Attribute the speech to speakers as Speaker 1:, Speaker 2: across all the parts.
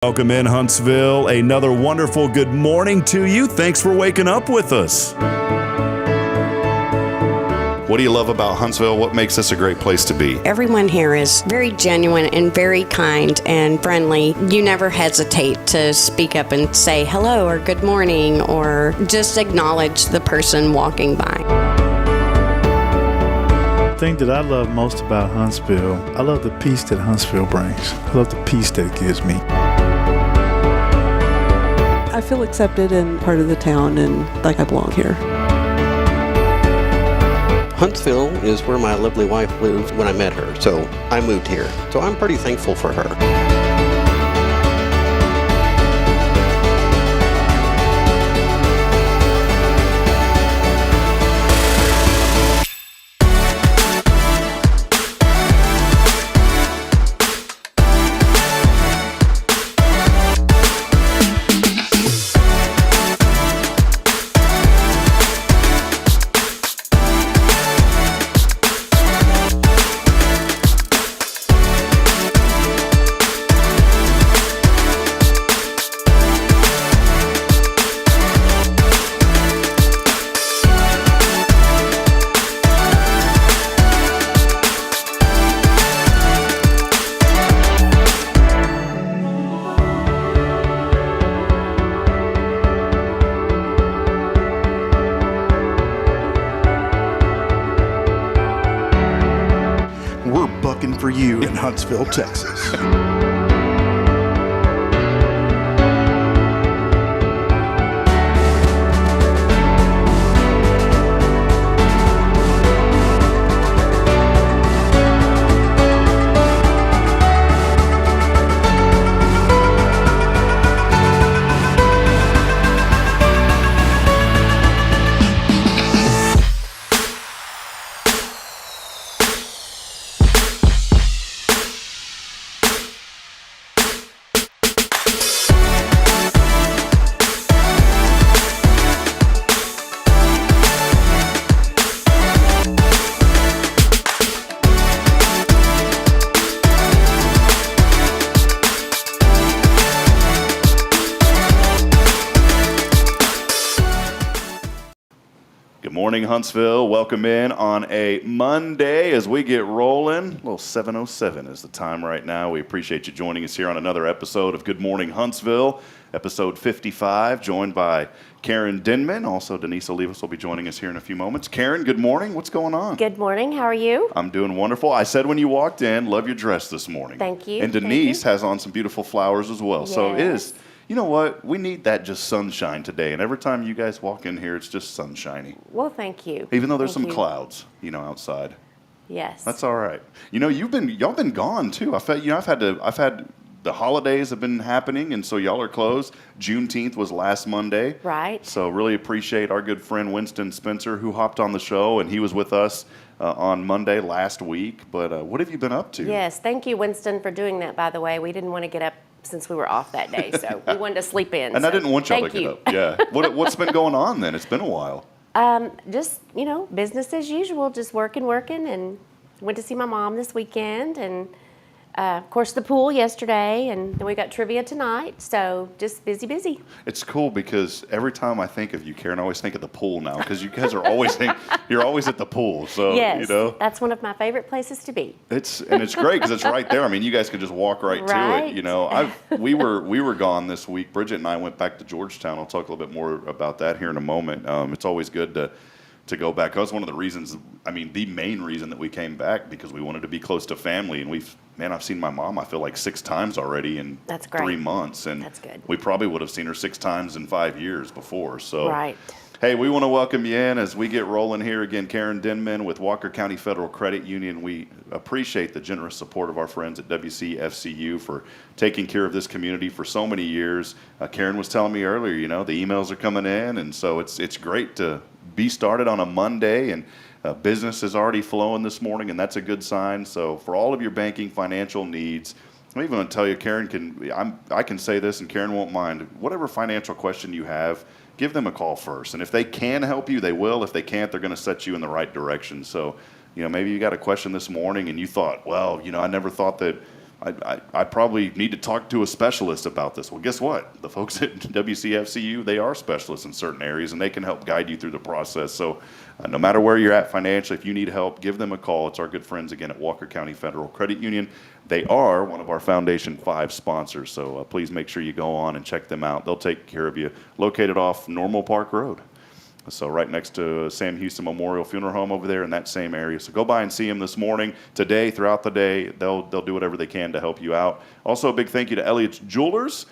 Speaker 1: Welcome in, Huntsville. Another wonderful good morning to you. Thanks for waking up with us. What do you love about Huntsville? What makes this a great place to be?
Speaker 2: Everyone here is very genuine and very kind and friendly. You never hesitate to speak up and say hello or good morning or just acknowledge the person walking by.
Speaker 3: The thing that I love most about Huntsville, I love the peace that Huntsville brings. I love the peace that it gives me.
Speaker 4: I feel accepted and part of the town and like I belong here.
Speaker 5: Huntsville is where my lovely wife lived when I met her, so I moved here. So I'm pretty thankful for her.
Speaker 6: We're bucking for you in Huntsville, Texas.
Speaker 1: Good morning, Huntsville. Welcome in on a Monday as we get rolling. Well, 7:07 is the time right now. We appreciate you joining us here on another episode of Good Morning Huntsville, episode 55, joined by Karen Denman. Also, Denise Olivas will be joining us here in a few moments. Karen, good morning. What's going on?
Speaker 7: Good morning. How are you?
Speaker 1: I'm doing wonderful. I said when you walked in, love your dress this morning.
Speaker 7: Thank you.
Speaker 1: And Denise has on some beautiful flowers as well. So it
Speaker 7: Yes.
Speaker 1: is, you know what? We need that just sunshine today. And every time you guys walk in here, it's just sunshiny.
Speaker 7: Well, thank you.
Speaker 1: Even though there's
Speaker 7: Thank
Speaker 1: some
Speaker 7: you.
Speaker 1: clouds, outside.
Speaker 7: Yes.
Speaker 1: That's all right. Y'all been gone too. I've had the holidays have been happening, and so y'all are closed. Juneteenth was last Monday.
Speaker 7: Right.
Speaker 1: So really appreciate our good friend Winston Spencer who hopped on the show, and he was with us on Monday last week. But what have you been up to?
Speaker 7: Yes. Thank you, Winston, for doing that, by the way. We didn't want to get up since we were off that day, so we wanted to sleep in.
Speaker 1: And I didn't want y'all to
Speaker 7: thank
Speaker 1: get
Speaker 7: you.
Speaker 1: up. Yeah. What's been going on then? It's been a while.
Speaker 7: Just, business as usual, just working, and went to see my mom this weekend, and of course the pool yesterday, and then we got trivia tonight, so just busy.
Speaker 1: It's cool because every time I think of you, Karen, I always think of the pool now because you guys are always you're always at the pool. So
Speaker 7: Yes, that's one of my favorite places to be.
Speaker 1: It's great because it's right there. I mean, you guys could just walk right to it. We were gone this week. Bridget and I went back to Georgetown. I'll talk a little bit more about that here in a moment. It's always good to go back. That was one of the reasons, the main reason that we came back, because we wanted to be close to family. And I've seen my mom, I feel like 6 times already in
Speaker 7: That's great.
Speaker 1: 3 months. And
Speaker 7: That's good.
Speaker 1: we probably would have seen her 6 times in 5 years before. So,
Speaker 7: Right.
Speaker 1: Hey, we want to welcome you in as we get rolling here. Again, Karen Denman with Walker County Federal Credit Union. We appreciate the generous support of our friends at WCFCU for taking care of this community for so many years. Karen was telling me earlier, the emails are coming in, and so it's great to be started on a Monday, and business is already flowing this morning, and that's a good sign. So for all of your banking financial needs, I'm even going to tell you, I can say this, and Karen won't mind. Whatever financial question you have, give them a call first. And if they can help you, they will. If they can't, they're going to set you in the right direction. So, maybe you got a question this morning and you thought, well, I never thought that I probably need to talk to a specialist about this. Well, guess what? The folks at WCFCU, they are specialists in certain areas, and they can help guide you through the process. So no matter where you're at financially, if you need help, give them a call. It's our good friends, again, at Walker County Federal Credit Union. They are one of our Foundation 5 sponsors, so please make sure you go on and check them out. They'll take care of you. Located off Normal Park Road. So right next to Sam Houston Memorial Funeral Home over there in that same area. So go by and see them this morning, today, throughout the day. They'll do whatever they can to help you out. Also, a big thank you to Elliot's Jewelers.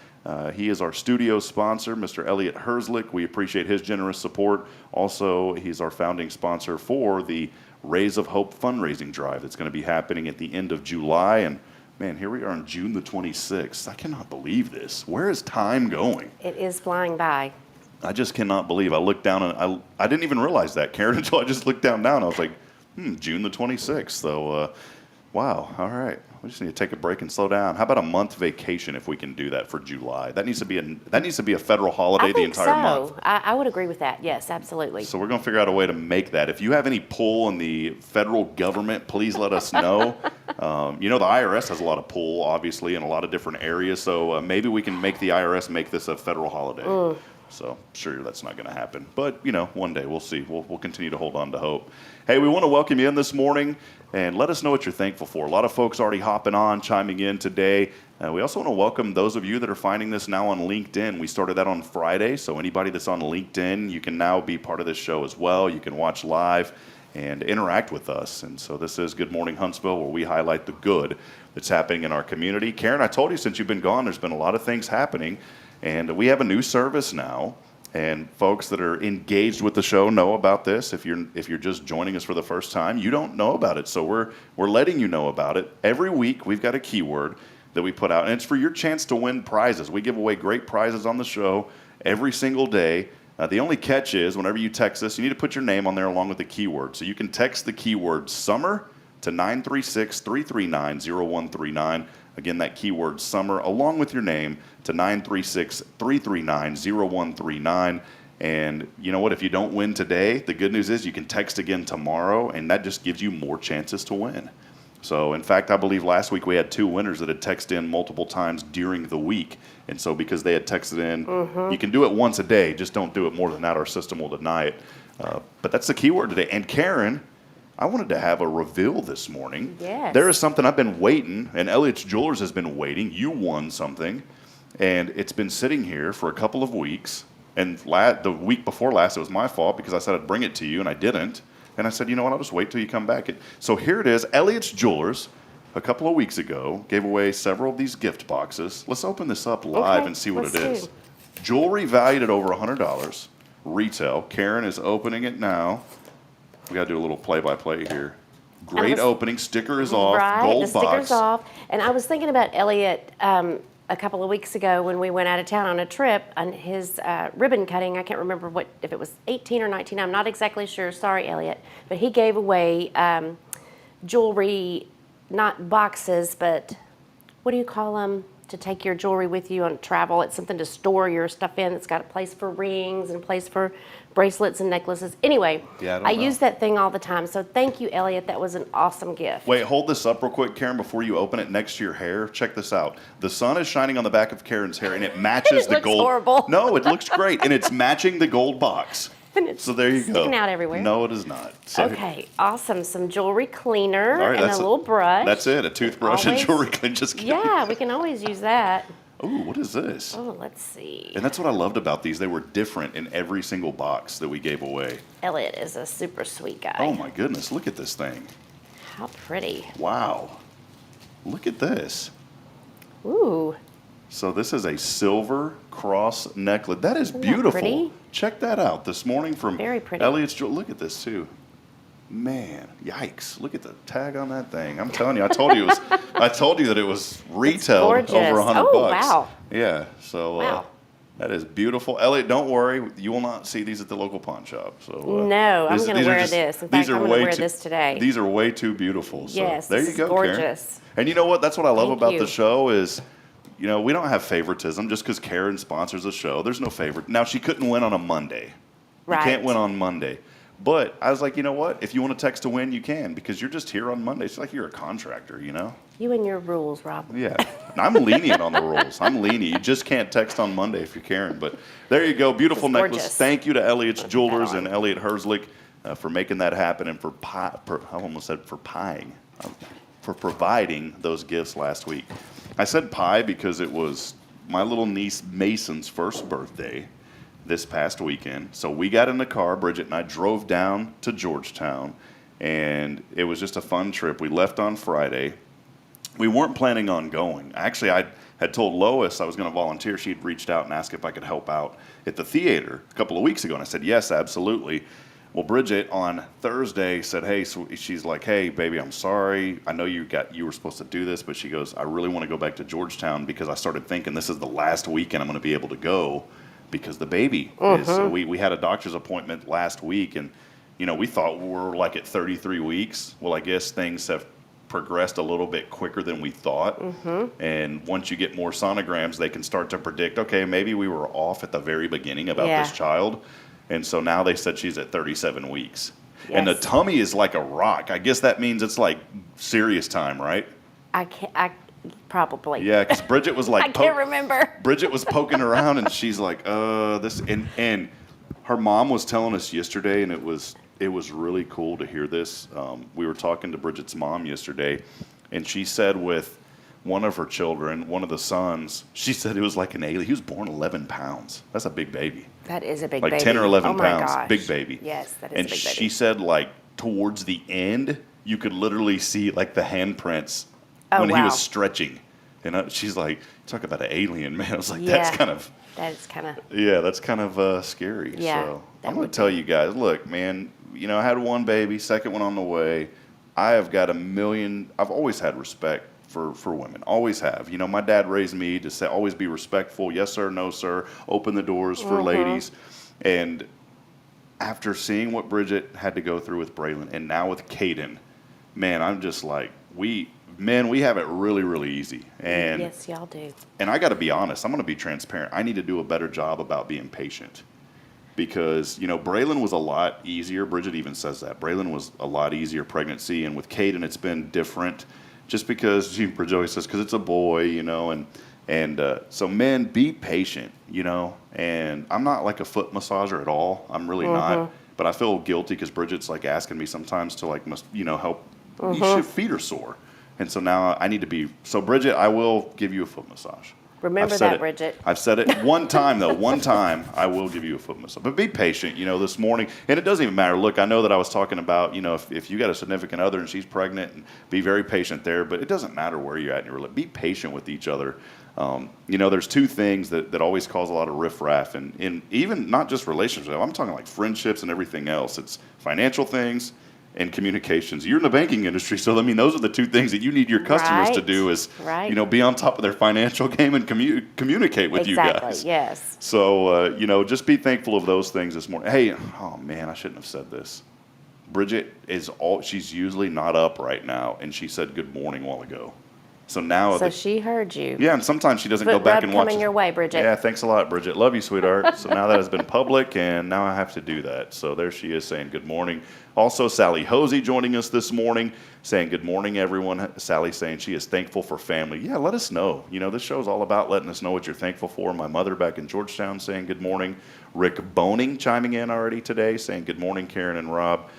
Speaker 1: He is our studio sponsor, Mr. Elliot Herzlich. We appreciate his generous support. Also, he's our founding sponsor for the Rays of Hope fundraising drive that's going to be happening at the end of July. And man, here we are on June the 26th. I cannot believe this. Where is time going?
Speaker 7: It is flying by.
Speaker 1: I just cannot believe. I looked down and I didn't even realize that, Karen, until I just looked down. I was like, June the 26th. So, wow. All right. We just need to take a break and slow down. How about a month vacation if we can do that for July? That needs to be a federal holiday the entire month.
Speaker 7: I would agree with that. Yes, absolutely.
Speaker 1: So we're going to figure out a way to make that. If you have any pull in the federal government, please let us know. The IRS has a lot of pull, obviously, in a lot of different areas. So maybe we can make the IRS make this a federal holiday. So sure, that's not going to happen. But, one day we'll see. We'll continue to hold on to hope. Hey, we want to welcome you in this morning and let us know what you're thankful for. A lot of folks already hopping on, chiming in today. We also want to welcome those of you that are finding this now on LinkedIn. We started that on Friday, so anybody that's on LinkedIn, you can now be part of this show as well. You can watch live and interact with us. And so this is Good Morning Huntsville, where we highlight the good that's happening in our community. Karen, I told you since you've been gone, there's been a lot of things happening. And we have a new service now, and folks that are engaged with the show know about this. If you're just joining us for the first time, you don't know about it, so we're letting you know about it. Every week we've got a keyword that we put out, and it's for your chance to win prizes. We give away great prizes on the show every single day. The only catch is whenever you text us, you need to put your name on there along with the keyword. So you can text the keyword summer to 936-339-0139. Again, that keyword summer along with your name to 936-339-0139. And you know what? If you don't win today, the good news is you can text again tomorrow, and that just gives you more chances to win. So, in fact, I believe last week we had 2 winners that had texted in multiple times during the week. And so because they had texted in, you can do it once a day. Just don't do it more than that. Our system will deny it. But that's the keyword today. And Karen, I wanted to have a reveal this morning.
Speaker 7: Yes.
Speaker 1: There is something I've been waiting, and Elliot's Jewelers has been waiting. You won something, and it's been sitting here for a couple of weeks. And the week before last, it was my fault because I said I'd bring it to you, and I didn't. And I said, you know what, I'll just wait till you come back. So here it is. Elliot's Jewelers, a couple of weeks ago, gave away several of these gift boxes. Let's open this up live and see what it is. Jewelry valued at over $100, retail. Karen is opening it now. We got to do a little play-by-play here. Great opening. Sticker is off.
Speaker 7: Right,
Speaker 1: Gold
Speaker 7: the
Speaker 1: box.
Speaker 7: sticker's off. And I was thinking about Elliot a couple of weeks ago when we went out of town on a trip on his ribbon cutting. I can't remember if it was 18 or 19. I'm not exactly sure. Sorry, Elliot. But he gave away jewelry, not boxes, but what do you call them? To take your jewelry with you on travel. It's something to store your stuff in. It's got a place for rings and a place for bracelets and necklaces. Anyway, I use that thing all the time. So thank you, Elliot. That was an awesome gift.
Speaker 1: Wait, hold this up real quick, Karen, before you open it next to your hair. Check this out. The sun is shining on the back of Karen's hair, and it matches
Speaker 7: It
Speaker 1: the
Speaker 7: looks
Speaker 1: gold.
Speaker 7: horrible.
Speaker 1: No, it looks great, and it's matching the gold box. So there you go.
Speaker 7: Sticking out everywhere.
Speaker 1: No, it is not. So,
Speaker 7: Okay, awesome. Some jewelry cleaner
Speaker 1: all right,
Speaker 7: and a little brush.
Speaker 1: That's it. A toothbrush and
Speaker 7: Always-
Speaker 1: jewelry cleaner. Just kidding.
Speaker 7: Yeah, we can always use that.
Speaker 1: Ooh, what is this?
Speaker 7: Oh, let's see.
Speaker 1: And that's what I loved about these. They were different in every single box that we gave away.
Speaker 7: Elliot is a super sweet guy.
Speaker 1: Oh my goodness, look at this thing.
Speaker 7: How pretty.
Speaker 1: Wow. Look at this.
Speaker 7: Ooh.
Speaker 1: So this is a silver cross necklet. That is
Speaker 7: Isn't that
Speaker 1: beautiful.
Speaker 7: pretty?
Speaker 1: Check that out this morning from
Speaker 7: Very pretty.
Speaker 1: Elliot's Jewelry. Look at this too. Man, yikes! Look at the tag on that thing. I'm telling you, I told you that it was retailed
Speaker 7: gorgeous.
Speaker 1: over $100.
Speaker 7: Oh, wow.
Speaker 1: Yeah. So
Speaker 7: Wow.
Speaker 1: that is beautiful. Elliot, don't worry. You will not see these at the local pawn shop. So
Speaker 7: No, I'm going to
Speaker 1: these are
Speaker 7: wear
Speaker 1: just-
Speaker 7: this. In
Speaker 1: these
Speaker 7: fact,
Speaker 1: are
Speaker 7: I'm going to
Speaker 1: way
Speaker 7: wear
Speaker 1: too-
Speaker 7: this today.
Speaker 1: These are way too beautiful. So
Speaker 7: Yes,
Speaker 1: there
Speaker 7: this
Speaker 1: you
Speaker 7: is
Speaker 1: go, Karen.
Speaker 7: gorgeous.
Speaker 1: And you know what? That's what I love
Speaker 7: Thank
Speaker 1: about
Speaker 7: you.
Speaker 1: the show is, we don't have favoritism just because Karen sponsors the show. There's no favorite. Now, she couldn't win on a Monday.
Speaker 7: Right.
Speaker 1: You can't win on Monday. But I was like, you know what? If you want to text to win, you can, because you're just here on Monday. It's like you're a contractor, you know?
Speaker 7: You and your rules, Rob.
Speaker 1: Yeah. And I'm lenient on the rules. I'm lenient. You just can't text on Monday if you're Karen. But there you go. Beautiful
Speaker 7: It's
Speaker 1: necklace.
Speaker 7: gorgeous.
Speaker 1: Thank you to Elliot's Jewelers
Speaker 7: on.
Speaker 1: and Elliot Herzlich for making that happen and for providing those gifts last week. I said pie because it was my little niece Mason's first birthday this past weekend. So we got in the car, Bridget and I drove down to Georgetown, and it was just a fun trip. We left on Friday. We weren't planning on going. Actually, I had told Lois I was going to volunteer. She'd reached out and asked if I could help out at the theater a couple of weeks ago, and I said, yes, absolutely. Well, Bridget on Thursday said, hey, so she's like, hey, baby, I'm sorry. I know you were supposed to do this, but she goes, I really want to go back to Georgetown because I started thinking this is the last weekend I'm going to be able to go because the baby is. So we had a doctor's appointment last week, and, you know, we thought we were like at 33 weeks. Well, I guess things have progressed a little bit quicker than we thought. And once you get more sonograms, they can start to predict, okay, maybe we were off at the very beginning about this child. And so now they said she's at 37 weeks. And the tummy is like a rock. I guess that means it's like serious time, right?
Speaker 7: I probably.
Speaker 1: Yeah, because Bridget was like,
Speaker 7: I can't remember.
Speaker 1: Bridget was poking around, and she's like, this, and her mom was telling us yesterday, and it was really cool to hear this. We were talking to Bridget's mom yesterday, and she said with one of her children, one of the sons, she said it was like an alien. He was born 11 pounds. That's a big baby.
Speaker 7: That is a big
Speaker 1: like
Speaker 7: baby.
Speaker 1: 10 or 11
Speaker 7: oh my
Speaker 1: pounds.
Speaker 7: Gosh.
Speaker 1: Big baby.
Speaker 7: Yes, that is
Speaker 1: and
Speaker 7: a big baby.
Speaker 1: she said, like, towards the end, you could literally see, like, the handprints when he
Speaker 7: wow.
Speaker 1: was stretching. And she's like, talk about an alien, man. I was like,
Speaker 7: Yeah.
Speaker 1: that's kind of...
Speaker 7: That is kind of...
Speaker 1: Yeah, that's kind of scary.
Speaker 7: Yeah,
Speaker 1: So
Speaker 7: that
Speaker 1: I'm going
Speaker 7: would
Speaker 1: to tell you guys, look, man, you know, I had one baby, second one on the way. I have got I've always had respect for women, always have. You know, my dad raised me to say, always be respectful. Yes, sir, no, sir. Open the doors for ladies. And after seeing what Bridget had to go through with Braylon and now with Caden, man, I'm just like, we have it really, really easy. And
Speaker 7: Yes, y'all do.
Speaker 1: and I got to be honest, I'm going to be transparent. I need to do a better job about being patient because, you know, Braylon was a lot easier. Bridget even says that. Braylon was a lot easier pregnancy. And with Caden, it's been different just because, Bridget always says, because it's a boy, you know, and so men, be patient, you know. And I'm not like a foot massager at all. I'm really not. But I feel guilty because Bridget's like asking me sometimes to like, you know, help. Your feet are sore. And so now I need to be. So, Bridget, I will give you a foot massage.
Speaker 7: Remember
Speaker 1: I've said
Speaker 7: that,
Speaker 1: it.
Speaker 7: Bridget.
Speaker 1: I've said it one time, though. One time I will give you a foot massage. But be patient, you know, this morning. And it doesn't even matter. Look, I know that I was talking about, you know, if you got a significant other and she's pregnant, and be very patient there. But it doesn't matter where you're at in your relationship. Be patient with each other. You know, there's two things that always cause a lot of riffraff. And in even not just relationships. I'm talking like friendships and everything else. It's financial things and communications. You're in the banking industry, so I mean, those are the two things that you need your customers to do is, you know, be on top of their financial game and communicate with you guys.
Speaker 7: Exactly, yes.
Speaker 1: So, you know, just be thankful of those things this morning. Hey, oh man, I shouldn't have said this. Bridget she's usually not up right now, and she said good morning a while ago. So now,
Speaker 7: So she heard you.
Speaker 1: yeah, and sometimes she doesn't go
Speaker 7: Foot
Speaker 1: back
Speaker 7: rub
Speaker 1: and watch.
Speaker 7: coming your way, Bridget.
Speaker 1: Yeah, thanks a lot, Bridget. Love you, sweetheart. So now that has been public, and now I have to do that. So there she is saying good morning. Also, Sally Hosey joining us this morning, saying good morning, everyone. Sally saying she is thankful for family. Yeah, let us know. You know, this show is all about letting us know what you're thankful for. My mother back in Georgetown saying good morning. Rick Boning chiming in already today, saying good morning, Karen and Rob.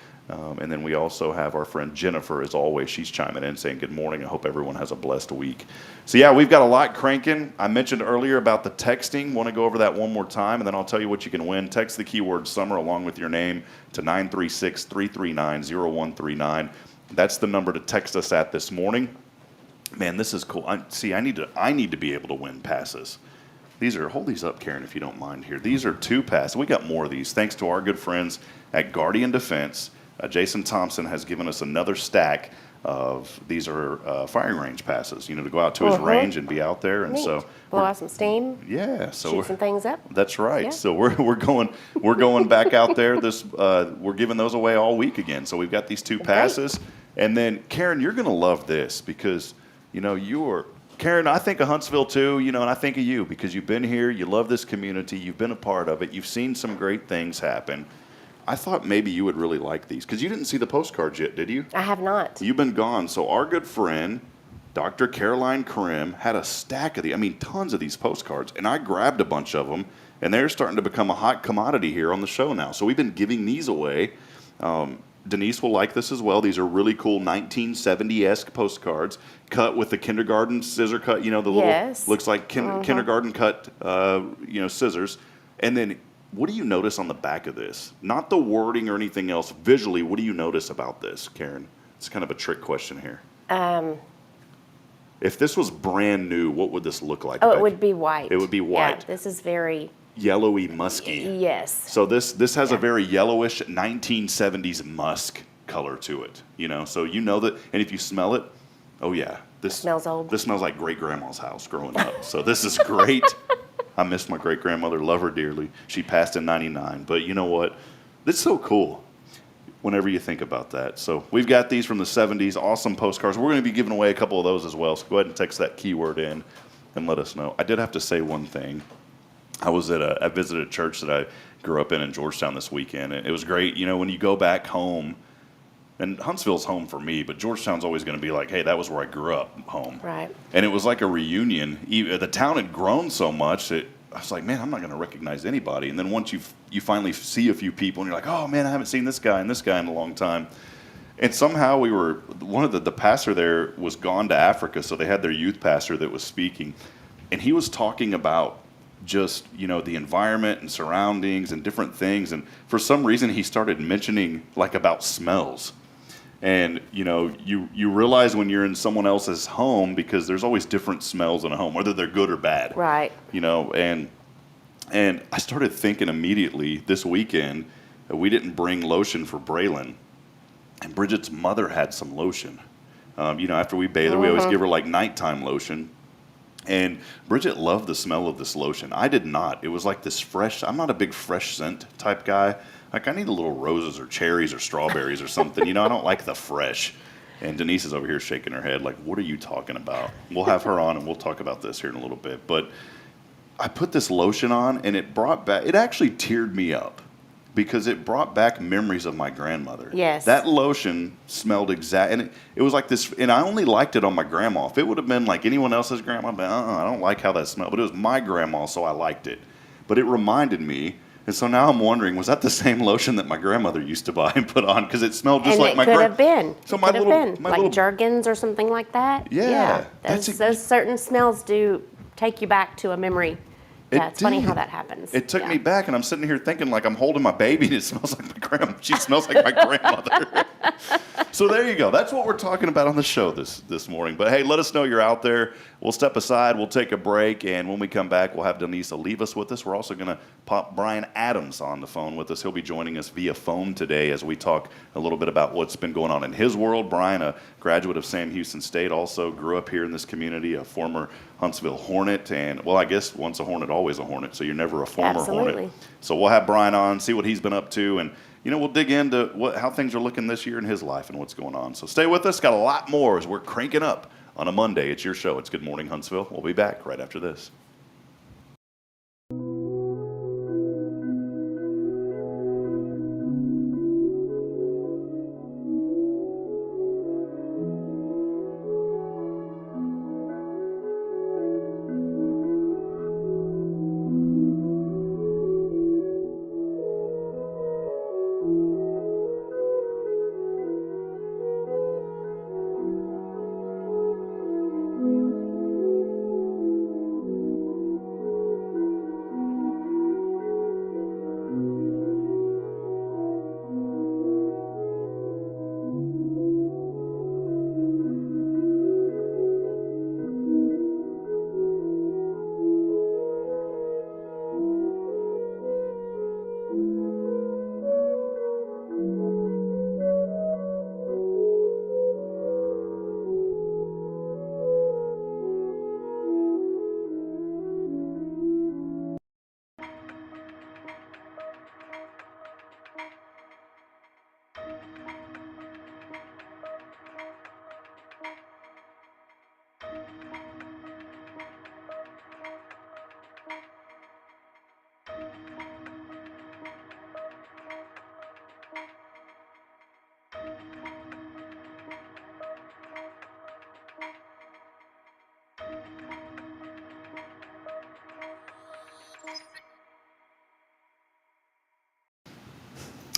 Speaker 1: And then we also have our friend Jennifer, as always. She's chiming in saying good morning. I hope everyone has a blessed week. So, yeah, we've got a lot cranking. I mentioned earlier about the texting. Want to go over that one more time, and then I'll tell you what you can win. Text the keyword summer along with your name to 936-339-0139. That's the number to text us at this morning. Man, this is cool. I need to be able to win passes. Hold these up, Karen, if you don't mind here. These are 2 passes. We got more of these thanks to our good friends at Guardian Defense. Jason Thompson has given us another stack of these are firing range passes, you know, to go out to his range and be out there. And
Speaker 7: Neat.
Speaker 1: so
Speaker 7: blow out some steam.
Speaker 1: Yeah, so
Speaker 7: Shoot some things up.
Speaker 1: That's right.
Speaker 7: Yeah.
Speaker 1: So we're going back out there. We're giving those away all week again. So we've got these 2 passes, and then Karen, you're going to love this because you know Karen, I think of Huntsville too, you know, and I think of you because you've been here, you love this community, you've been a part of it, you've seen some great things happen. I thought maybe you would really like these because you didn't see the postcards yet, did you?
Speaker 7: I have not.
Speaker 1: You've been gone. So our good friend, Dr. Caroline Krim, had a stack of tons of these postcards, and I grabbed a bunch of them, and they're starting to become a hot commodity here on the show now. So we've been giving these away. Denise will like this as well. These are really cool 1970-esque postcards cut with the kindergarten scissor cut, the little,
Speaker 7: Yes.
Speaker 1: looks like kindergarten cut, scissors. And then what do you notice on the back of this? Not the wording or anything else. Visually, what do you notice about this, Karen? It's kind of a trick question here. If this was brand new, what would this look like?
Speaker 7: Oh, it would be white.
Speaker 1: It would be white.
Speaker 7: Yeah, this is very
Speaker 1: Yellowy, musky.
Speaker 7: yes.
Speaker 1: So this has a very yellowish 1970s musk color to it, So you know that, and if you smell it, oh yeah, this
Speaker 7: smells old.
Speaker 1: This smells like great grandma's house growing up. So this is great. I miss my great grandmother, love her dearly. She passed in '99, but you know what? It's so cool. Whenever you think about that. So we've got these from the 70s, awesome postcards. We're going to be giving away a couple of those as well. So go ahead and text that keyword in and let us know. I did have to say one thing. I visited a church that I grew up in Georgetown this weekend. It was great. When you go back home, and Huntsville's home for me, but Georgetown's always going to be like, hey, that was where I grew up home.
Speaker 7: Right.
Speaker 1: And it was like a reunion. The town had grown so much that I was like, man, I'm not going to recognize anybody. And then once you finally see a few people, and you're like, oh, man, I haven't seen this guy and this guy in a long time. And somehow one of the pastor there was gone to Africa, so they had their youth pastor that was speaking. And he was talking about just, the environment and surroundings and different things. And for some reason, he started mentioning, about smells. And, you realize when you're in someone else's home, because there's always different smells in a home, whether they're good or bad.
Speaker 7: Right.
Speaker 1: And I started thinking immediately this weekend that we didn't bring lotion for Braylon. And Bridget's mother had some lotion. After we bathe her, we always give her nighttime lotion. And Bridget loved the smell of this lotion. I did not. It was like this fresh, I'm not a big fresh scent type guy. I need a little roses or cherries or strawberries or something. I don't like the fresh. And Denise is over here shaking her head like, what are you talking about? We'll have her on and we'll talk about this here in a little bit. But I put this lotion on and it actually teared me up because it brought back memories of my grandmother.
Speaker 7: Yes.
Speaker 1: That lotion smelled and it was like this, and I only liked it on my grandma. If it would have been like anyone else's grandma, I'd be, I don't like how that smelled. But it was my grandma, so I liked it. But it reminded me. And so now I'm wondering, was that the same lotion that my grandmother used to buy and put on? Because it smelled just like my
Speaker 7: grandma. And it could have been.
Speaker 1: So
Speaker 7: it
Speaker 1: my
Speaker 7: could
Speaker 1: little,
Speaker 7: have been.
Speaker 1: my
Speaker 7: Like
Speaker 1: little,
Speaker 7: Jergens or something like that.
Speaker 1: Yeah.
Speaker 7: Those certain smells do take you back to a memory. Yeah, it's funny how that happens.
Speaker 1: It took me back, and I'm sitting here thinking like I'm holding my baby, and it smells like my grandma. She smells like my grandmother. So there you go. That's what we're talking about on the show this morning. But hey, let us know you're out there. We'll step aside. We'll take a break, and when we come back, we'll have Denise leave us with us. We're also going to pop Brian Adams on the phone with us. He'll be joining us via phone today as we talk a little bit about what's been going on in his world. Brian, a graduate of Sam Houston State, also grew up here in this community, a former Huntsville Hornet, and, well, I guess once a Hornet, always a Hornet, so you're never a former
Speaker 7: Absolutely.
Speaker 1: Hornet. So we'll have Brian on, see what he's been up to, and we'll dig into how things are looking this year in his life and what's going on. So stay with us. Got a lot more as we're cranking up on a Monday. It's your show. It's Good Morning Huntsville. We'll be back right after this.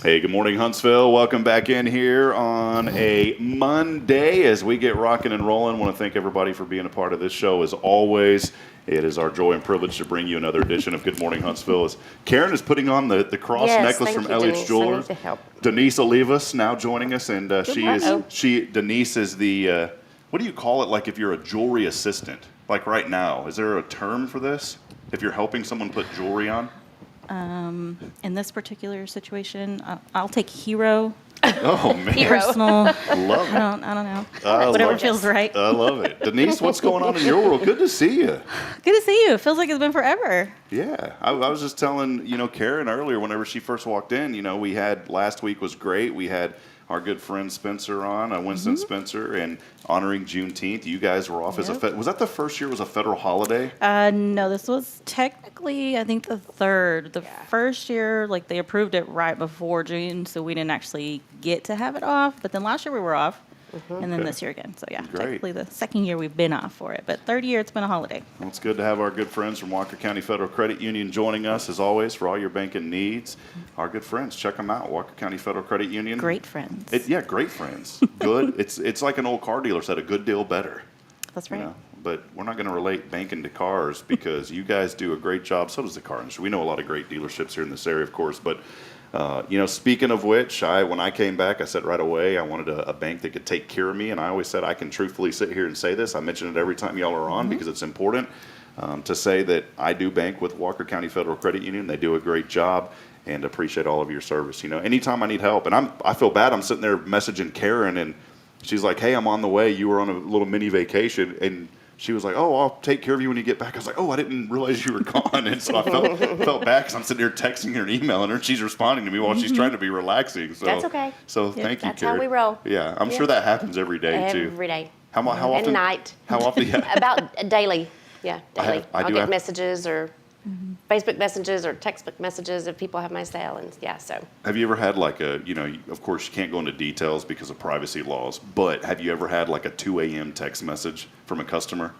Speaker 1: Hey, good morning, Huntsville. Welcome back in here on a Monday as we get rocking and rolling. I want to thank everybody for being a part of this show as always. It is our joy and privilege to bring you another edition of Good Morning Huntsville. As Karen is putting on the cross
Speaker 7: Yes,
Speaker 1: necklace
Speaker 7: thank
Speaker 1: from
Speaker 7: you,
Speaker 1: LH
Speaker 7: Denise. I
Speaker 1: Jeweler.
Speaker 7: need the help.
Speaker 1: Denise Olivas now joining us, and Denise is the what do you call it? Like if you're a jewelry assistant, like right now, is there a term for this? If you're helping someone put jewelry on?
Speaker 8: In this particular situation, I'll take hero,
Speaker 1: Oh man,
Speaker 8: personal.
Speaker 1: love it.
Speaker 8: I don't know.
Speaker 1: I
Speaker 8: Whatever
Speaker 1: love
Speaker 8: feels right.
Speaker 1: I love it. Denise, what's going on in your world? Good to see you.
Speaker 8: Good to see you. It feels like it's been forever.
Speaker 1: Yeah, I was just telling, Karen earlier whenever she first walked in, we had, last week was great. We had our good friend Spencer on, Winston Spencer, and honoring Juneteenth. You guys were off as was that the first year it was a federal holiday?
Speaker 8: No, this was technically, I think, the third. The first year, they approved it right before June, so we didn't actually get to have it off. But then last year we were off. And then this year again. So,
Speaker 1: Great.
Speaker 8: technically the second year we've been off for it. But third year, it's been a holiday.
Speaker 1: Well, it's good to have our good friends from Walker County Federal Credit Union joining us, as always, for all your banking needs. Our good friends, check them out, Walker County Federal Credit Union.
Speaker 8: Great friends.
Speaker 1: Great friends. Good. It's like an old car dealer said, a good deal better.
Speaker 8: That's right.
Speaker 1: But we're not going to relate banking to cars because you guys do a great job. So does the car industry. We know a lot of great dealerships here in this area, of course, but speaking of which, when I came back, I said right away I wanted a bank that could take care of me, and I always said I can truthfully sit here and say this. I mention it every time y'all are on because it's important to say that I do bank with Walker County Federal Credit Union. They do a great job, and appreciate all of your service. Anytime I need help, and I feel bad. I'm sitting there messaging Karen, and she's like, "Hey, I'm on the way. You were on a little mini vacation," and she was like, "Oh, I'll take care of you when you get back." I was like, "Oh, I didn't realize you were gone." And so I felt bad because I'm sitting here texting her and emailing her, and she's responding to me while she's trying to be relaxing. So
Speaker 7: That's okay.
Speaker 1: So thank you,
Speaker 7: That's
Speaker 1: Karen.
Speaker 7: how we roll.
Speaker 1: Yeah, I'm sure that happens every day too.
Speaker 7: Every day.
Speaker 1: How often?
Speaker 7: And night.
Speaker 1: How often? Yeah.
Speaker 7: About daily. Yeah, daily.
Speaker 1: I
Speaker 7: I'll
Speaker 1: do
Speaker 7: get
Speaker 1: have-
Speaker 7: messages or Facebook messages or textbook messages if people have my cell, and so.
Speaker 1: Have you ever had of course you can't go into details because of privacy laws, but have you ever had like a 2 a.m. text message from a customer?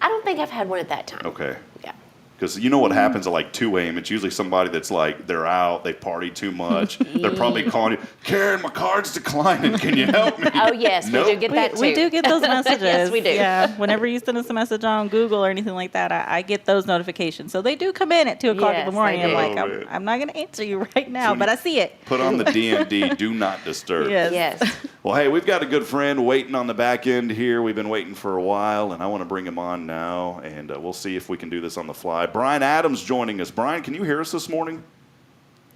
Speaker 7: I don't think I've had one at that time.
Speaker 1: Okay.
Speaker 7: Yeah.
Speaker 1: Because you know what happens at like 2 a.m. It's usually somebody that's like, they're out, they partied too much. They're probably calling you, "Karen, my card's declining. Can you help me?"
Speaker 7: Oh, yes,
Speaker 1: Nope.
Speaker 7: we do get that too.
Speaker 8: We do get those messages.
Speaker 7: Yes, we do.
Speaker 8: Yeah. Whenever you send us a message on Google or anything like that, I get those notifications. So they do come in at 2 o'clock in
Speaker 7: Yes,
Speaker 8: the morning.
Speaker 7: they
Speaker 8: I'm
Speaker 7: do.
Speaker 8: like,
Speaker 1: Oh, man.
Speaker 8: I'm not going to answer you right now,
Speaker 1: So
Speaker 8: but I see it.
Speaker 1: Put on the DND, do not disturb.
Speaker 8: Yes.
Speaker 7: Yes.
Speaker 1: Well, hey, we've got a good friend waiting on the back end here. We've been waiting for a while, and I want to bring him on now, and we'll see if we can do this on the fly. Brian Adams joining us. Brian, can you hear us this morning?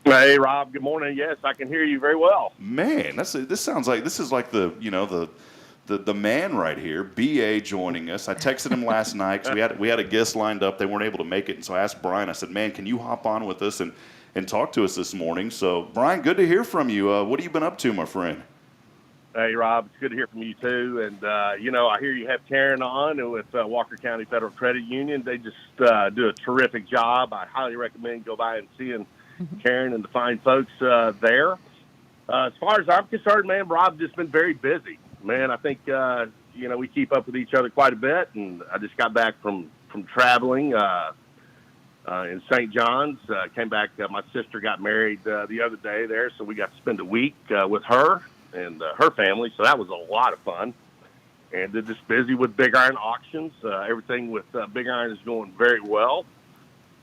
Speaker 9: Hey, Rob. Good morning. Yes, I can hear you very well.
Speaker 1: Man, this sounds like the man right here, BA, joining us. I texted him last night because we had a guest lined up. They weren't able to make it, and so I asked Brian. I said, "Man, can you hop on with us and talk to us this morning?" So, Brian, good to hear from you. What have you been up to, my friend?
Speaker 9: Hey, Rob. It's good to hear from you, too. And, I hear you have Karen on with Walker County Federal Credit Union. They just do a terrific job. I highly recommend go by and seeing Karen and the fine folks there. As far as I'm concerned, man, Rob's just been very busy. Man, I think, we keep up with each other quite a bit. And I just got back from traveling in St. John's. Came back. My sister got married the other day there, so we got to spend a week with her and her family, so that was a lot of fun. And they're just busy with Big Iron auctions. Everything with Big Iron is going very well.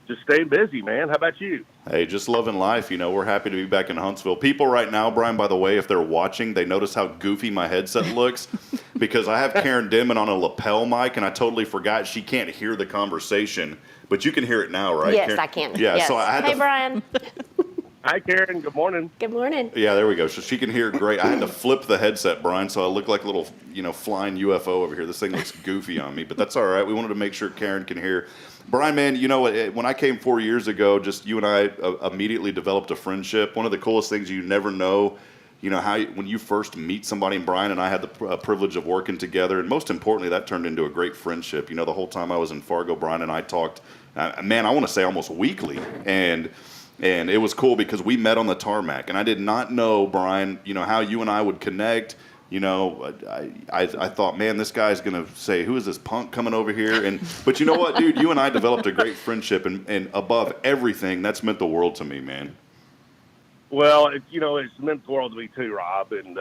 Speaker 9: Just staying busy, man. How about you?
Speaker 1: Hey, just loving life. We're happy to be back in Huntsville. People right now, Brian, by the way, if they're watching, they notice how goofy my headset looks because I have Karen Denman on a lapel mic, and I totally forgot she can't hear the conversation, but you can hear it now, right?
Speaker 7: Yes,
Speaker 1: Karen?
Speaker 7: I can.
Speaker 1: Yeah,
Speaker 7: Yes.
Speaker 1: so I had
Speaker 7: Hey,
Speaker 1: to.
Speaker 7: Brian.
Speaker 9: Hi, Karen. Good morning.
Speaker 7: Good morning.
Speaker 1: Yeah, there we go. So she can hear great. I had to flip the headset, Brian, so I look like a little, flying UFO over here. This thing looks goofy on me, but that's all right. We wanted to make sure Karen can hear. Brian, man, when I came 4 years ago, just you and I immediately developed a friendship. One of the coolest things you never know, when you first meet somebody, and Brian and I had the privilege of working together, and most importantly, that turned into a great friendship. The whole time I was in Fargo, Brian and I talked, man, I want to say almost weekly, and it was cool because we met on the tarmac, and I did not know, Brian, how you and I would connect. I thought, man, this guy's going to say, who is this punk coming over here? But you know what, dude? You and I developed a great friendship, and above everything, that's meant the world to me, man.
Speaker 9: Well, it's meant the world to me too, Rob. And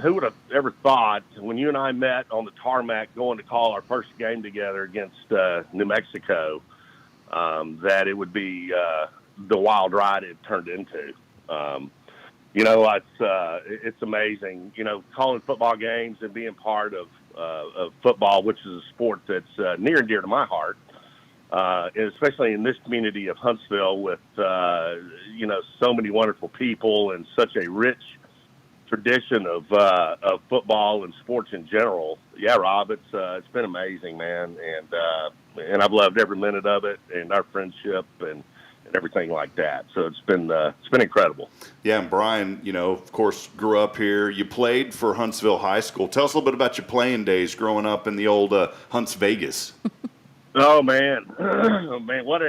Speaker 9: who would have ever thought when you and I met on the tarmac going to call our first game together against New Mexico that it would be the wild ride it turned into. It's amazing. Calling football games and being part of football, which is a sport that's near and dear to my heart. Especially in this community of Huntsville with, so many wonderful people and such a rich tradition of football and sports in general. Yeah, Rob, it's been amazing, man. And I've loved every minute of it and our friendship and everything like that. So it's been incredible.
Speaker 1: Yeah, and Brian, of course, grew up here. You played for Huntsville High School. Tell us a little bit about your playing days growing up in the old Hunts Vegas.
Speaker 9: Oh man, what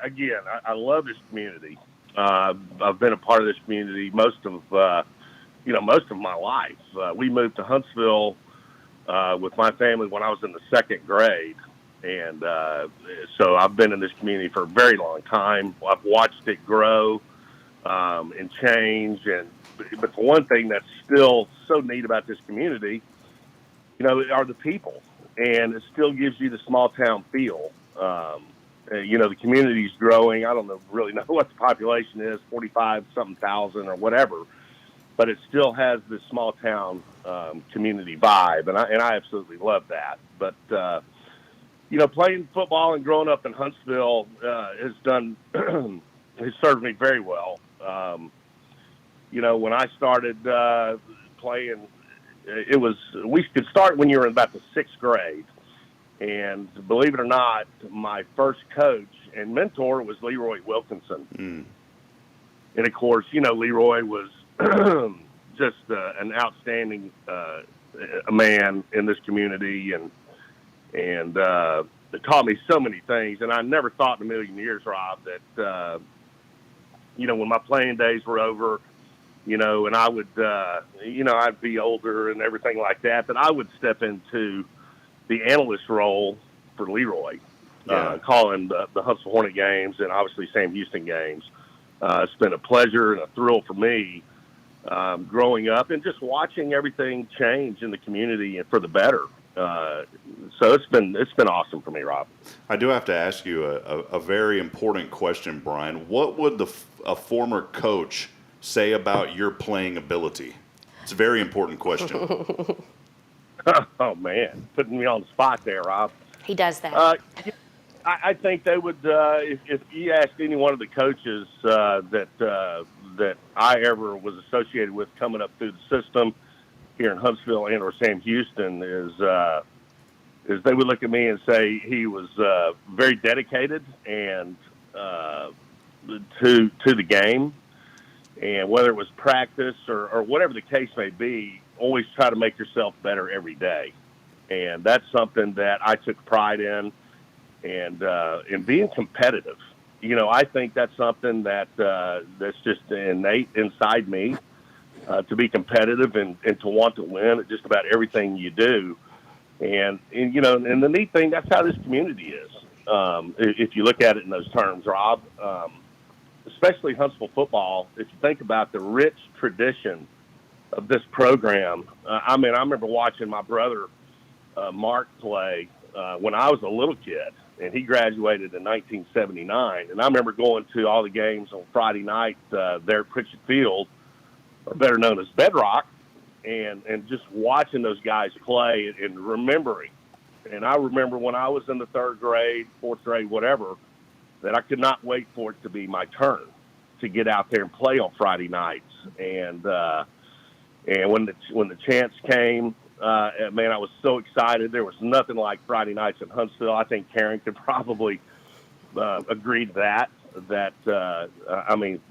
Speaker 9: again! I love this community. I've been a part of this community most of my life. We moved to Huntsville with my family when I was in the second grade, and so I've been in this community for a very long time. I've watched it grow and change, but the one thing that's still so neat about this community, are the people. And it still gives you the small town feel. The community's growing. I don't really know what the population is, 45-something thousand or whatever, but it still has this small town community vibe, and I absolutely love that. But playing football and growing up in Huntsville has served me very well. When I started playing. We could start when you were in about the sixth grade. And believe it or not, my first coach and mentor was Leroy Wilkinson. Mm. And of course, Leroy was just an outstanding man in this community and it taught me so many things. And I never thought in a million years, Rob, that, when my playing days were over, and I would, I'd be older and everything like that, but I would step into the analyst role for Leroy, calling the Huntsville Hornet games and obviously Sam Houston games. It's been a pleasure and a thrill for me growing up and just watching everything change in the community and for the better. So it's been awesome for me, Rob.
Speaker 1: I do have to ask you a very important question, Brian. What would a former coach say about your playing ability? It's a very important question.
Speaker 9: Oh, man. Putting me on the spot there, Rob.
Speaker 7: He does that.
Speaker 9: I think they would, if you asked any one of the coaches that I ever was associated with coming up through the system here in Huntsville and or Sam Houston, is they would look at me and say he was very dedicated and to the game. And whether it was practice or whatever the case may be, always try to make yourself better every day. And that's something that I took pride in and being competitive. I think that's something that's just innate inside me, to be competitive and to want to win at just about everything you do. And the neat thing, that's how this community is. If you look at it in those terms, Rob, especially Huntsville football, if you think about the rich tradition of this program. I remember watching my brother Mark play when I was a little kid, and he graduated in 1979. And I remember going to all the games on Friday night there at Pritchett Field, or better known as Bedrock, and just watching those guys play and remembering. And I remember when I was in the third grade, fourth grade, whatever, that I could not wait for it to be my turn to get out there and play on Friday nights. And when the chance came, man, I was so excited. There was nothing like Friday nights in Huntsville. I think Karen could probably agree to that.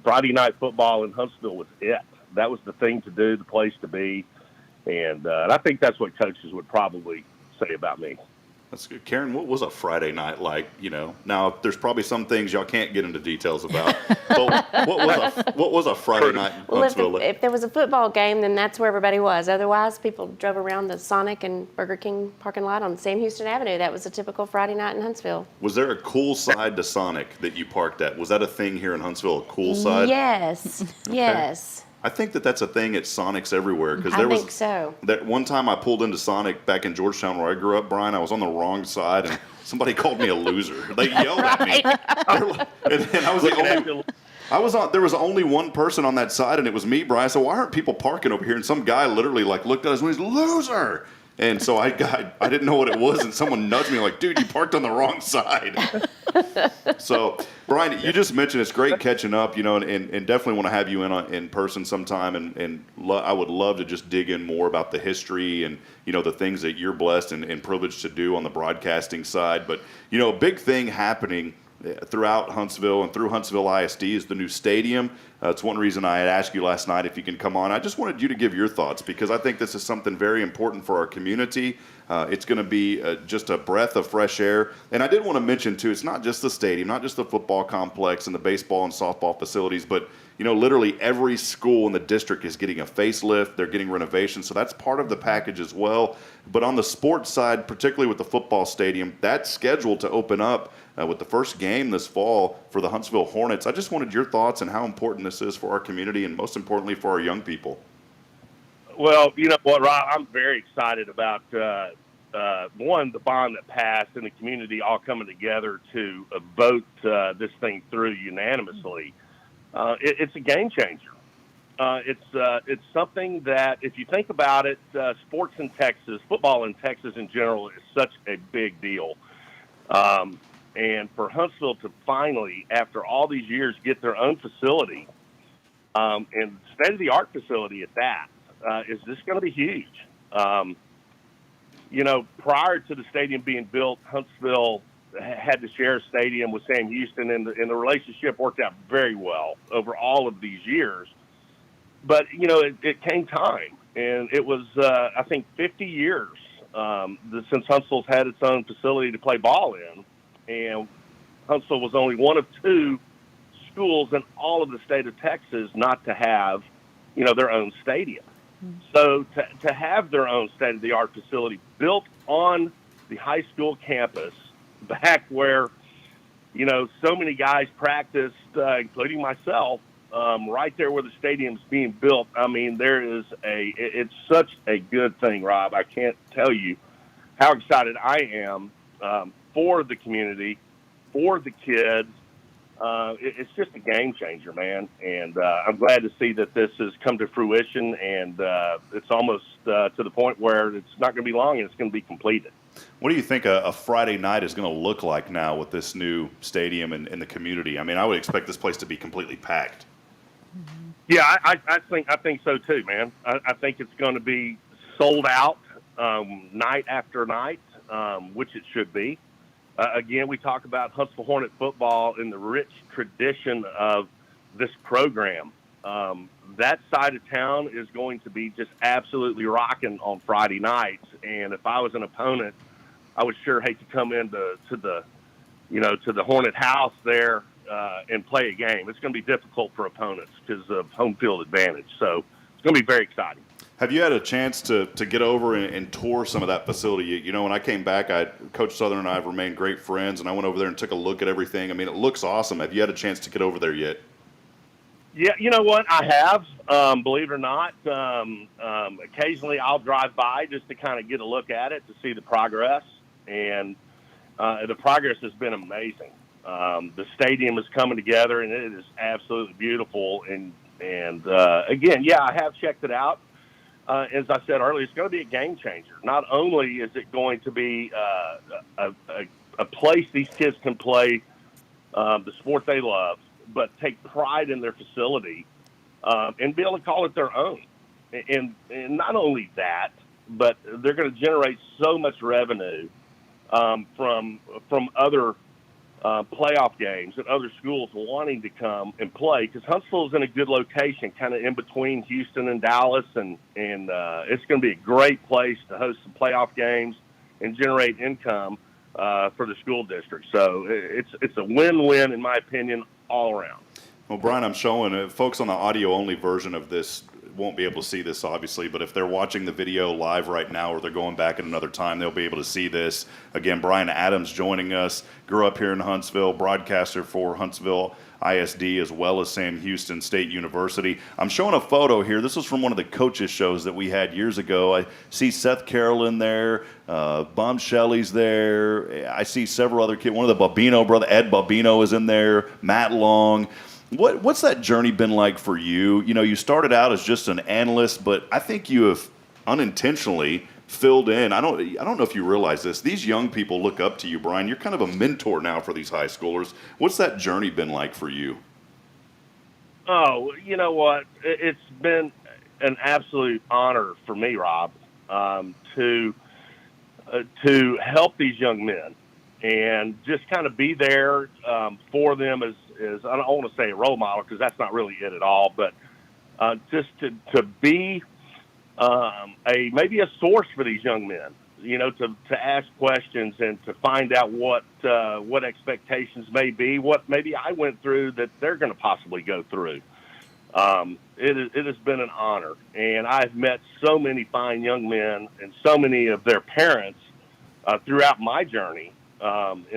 Speaker 9: Friday night football in Huntsville was it. That was the thing to do, the place to be. And I think that's what coaches would probably say about me.
Speaker 1: That's good. Karen, what was a Friday night like? Now there's probably some things y'all can't get into details about, but what was a Friday night in
Speaker 7: Well,
Speaker 1: Huntsville?
Speaker 7: if there was a football game, then that's where everybody was. Otherwise, people drove around the Sonic and Burger King parking lot on Sam Houston Avenue. That was a typical Friday night in Huntsville.
Speaker 1: Was there a cool side to Sonic that you parked at? Was that a thing here in Huntsville, a cool side?
Speaker 7: Yes, yes.
Speaker 1: I think that's a thing at Sonic's everywhere. Because
Speaker 7: I think so.
Speaker 1: That one time I pulled into Sonic back in Georgetown where I grew up, Brian, I was on the wrong side and somebody called me a loser. They yelled at me. And I was like, there was only one person on that side and it was me, Brian. I said, why aren't people parking over here? And some guy literally looked at us and he's loser. And so I didn't know what it was, and someone nudged me like, dude, you parked on the wrong side. So, Brian, you just mentioned it's great catching up, and definitely want to have you in person sometime. And I would love to just dig in more about the history and, the things that you're blessed and privileged to do on the broadcasting side. But, a big thing happening throughout Huntsville and through Huntsville ISD is the new stadium. It's one reason I had asked you last night if you can come on. I just wanted you to give your thoughts because I think this is something very important for our community. It's going to be just a breath of fresh air. And I did want to mention, too, it's not just the stadium, not just the football complex and the baseball and softball facilities, but, literally every school in the district is getting a facelift. They're getting renovations. So that's part of the package as well. But on the sports side, particularly with the football stadium, that's scheduled to open up with the first game this fall for the Huntsville Hornets. I just wanted your thoughts on how important this is for our community and most importantly for our young people.
Speaker 9: Well, you know what, Rob, I'm very excited about, one, the bond that passed and the community all coming together to vote this thing through unanimously. It's a game changer. It's something that, if you think about it, sports in Texas, football in Texas in general, is such a big deal. And for Huntsville to finally, after all these years, get their own facility, and state-of-the-art facility at that, is just going to be huge. Prior to the stadium being built, Huntsville had to share a stadium with Sam Houston, and the relationship worked out very well over all of these years. But, it came time, and it was, I think, 50 years since Huntsville's had its own facility to play ball in. And Huntsville was only one of two schools in all of the state of Texas not to have, their own stadium. Mm-hmm. So to have their own state-of-the-art facility built on the high school campus, back where, so many guys practiced, including myself, right there where the stadium's being built. I mean, it's such a good thing, Rob. I can't tell you how excited I am for the community, for the kids. It's just a game changer, man. And I'm glad to see that this has come to fruition, and it's almost to the point where it's not going to be long and it's going to be completed.
Speaker 1: What do you think a Friday night is going to look like now with this new stadium and the community? I mean, I would expect this place to be completely packed.
Speaker 9: Yeah, I think so too, man. I think it's going to be sold out night after night, which it should be. Again, we talk about Huntsville Hornet football and the rich tradition of this program. That side of town is going to be just absolutely rocking on Friday nights. And if I was an opponent, I would sure hate to come into to the Hornet house there and play a game. It's going to be difficult for opponents because of home field advantage. So it's going to be very exciting.
Speaker 1: Have you had a chance to get over and tour some of that facility? When I came back, Coach Southern and I have remained great friends, and I went over there and took a look at everything. I mean, it looks awesome. Have you had a chance to get over there yet?
Speaker 9: Yeah, you know what? I have, believe it or not. Occasionally I'll drive by just to kind of get a look at it to see the progress, and the progress has been amazing. The stadium is coming together, and it is absolutely beautiful. And again, yeah, I have checked it out. As I said earlier, it's going to be a game changer. Not only is it going to be a place these kids can play the sport they love, but take pride in their facility and be able to call it their own. And not only that, but they're going to generate so much revenue from other playoff games and other schools wanting to come and play, because Huntsville is in a good location, kind of in between Houston and Dallas, and it's going to be a great place to host some playoff games and generate income for the school district. So it's a win-win, in my opinion, all around.
Speaker 1: Well, Brian, I'm showing folks on the audio-only version of this won't be able to see this, obviously, but if they're watching the video live right now or they're going back at another time, they'll be able to see this. Again, Brian Adams joining us, grew up here in Huntsville, broadcaster for Huntsville ISD as well as Sam Houston State University. I'm showing a photo here. This was from one of the coaches shows that we had years ago. I see Seth Carroll in there, Bum Shelley's there. I see several other kids. One of the Babino brother, Ed Babino, is in there, Matt Long. What's that journey been like for you? You know, you started out as just an analyst, but I think you have unintentionally filled in. I don't know if you realize this. These young people look up to you, Brian. You're kind of a mentor now for these high schoolers. What's that journey been like for you?
Speaker 9: Oh, you know what? It's been an absolute honor for me, Rob, to help these young men and just kind of be there for them as I don't want to say a role model because that's not really it at all, but just to be maybe a source for these young men, you know, to ask questions and to find out what expectations may be, what maybe I went through that they're going to possibly go through. It has been an honor, and I've met so many fine young men and so many of their parents throughout my journey. And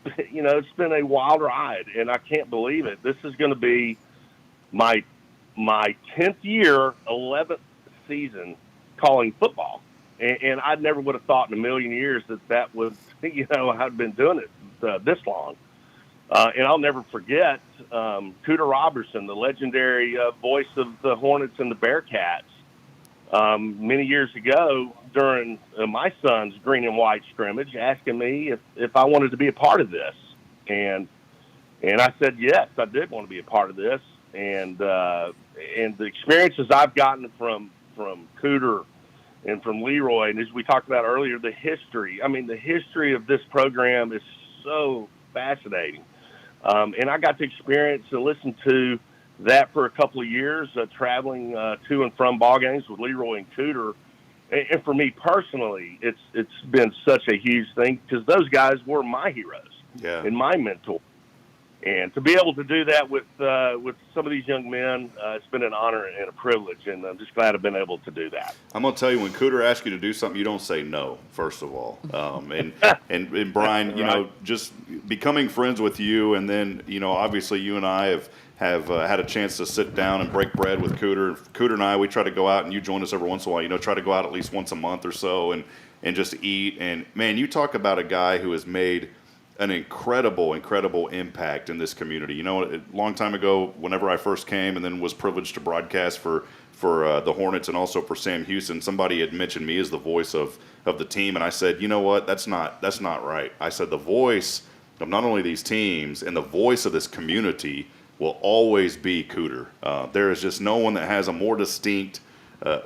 Speaker 9: it's been a wild ride, and I can't believe it. This is going to be my 10th year, 11th season calling football. And I never would have thought in a million years that was, I'd been doing it this long. And I'll never forget Cooter Robertson, the legendary voice of the Hornets and the Bearcats, many years ago during my son's green and white scrimmage, asking me if I wanted to be a part of this. And I said, yes, I did want to be a part of this. And the experiences I've gotten from Cooter and from Leroy, and as we talked about earlier, the history of this program is so fascinating. And I got to experience and listen to that for a couple of years, traveling to and from ball games with Leroy and Cooter. And for me personally, it's been such a huge thing because those guys were my heroes and my mentor. And to be able to do that with some of these young men, it's been an honor and a privilege, and I'm just glad I've been able to do that.
Speaker 1: I'm going to tell you, when Cooter asks you to do something, you don't say no, first of all. And Brian, just becoming friends with you, and then, obviously you and I have had a chance to sit down and break bread with Cooter. Cooter and I, we try to go out, and you join us every once in a while, try to go out at least once a month or so and just eat. And, man, you talk about a guy who has made an incredible impact in this community. A long time ago, whenever I first came and then was privileged to broadcast for the Hornets and also for Sam Houston, somebody had mentioned me as the voice of the team, and I said, you know what, that's not right. I said the voice of not only these teams and the voice of this community will always be Cooter. There is just no one that has a more distinct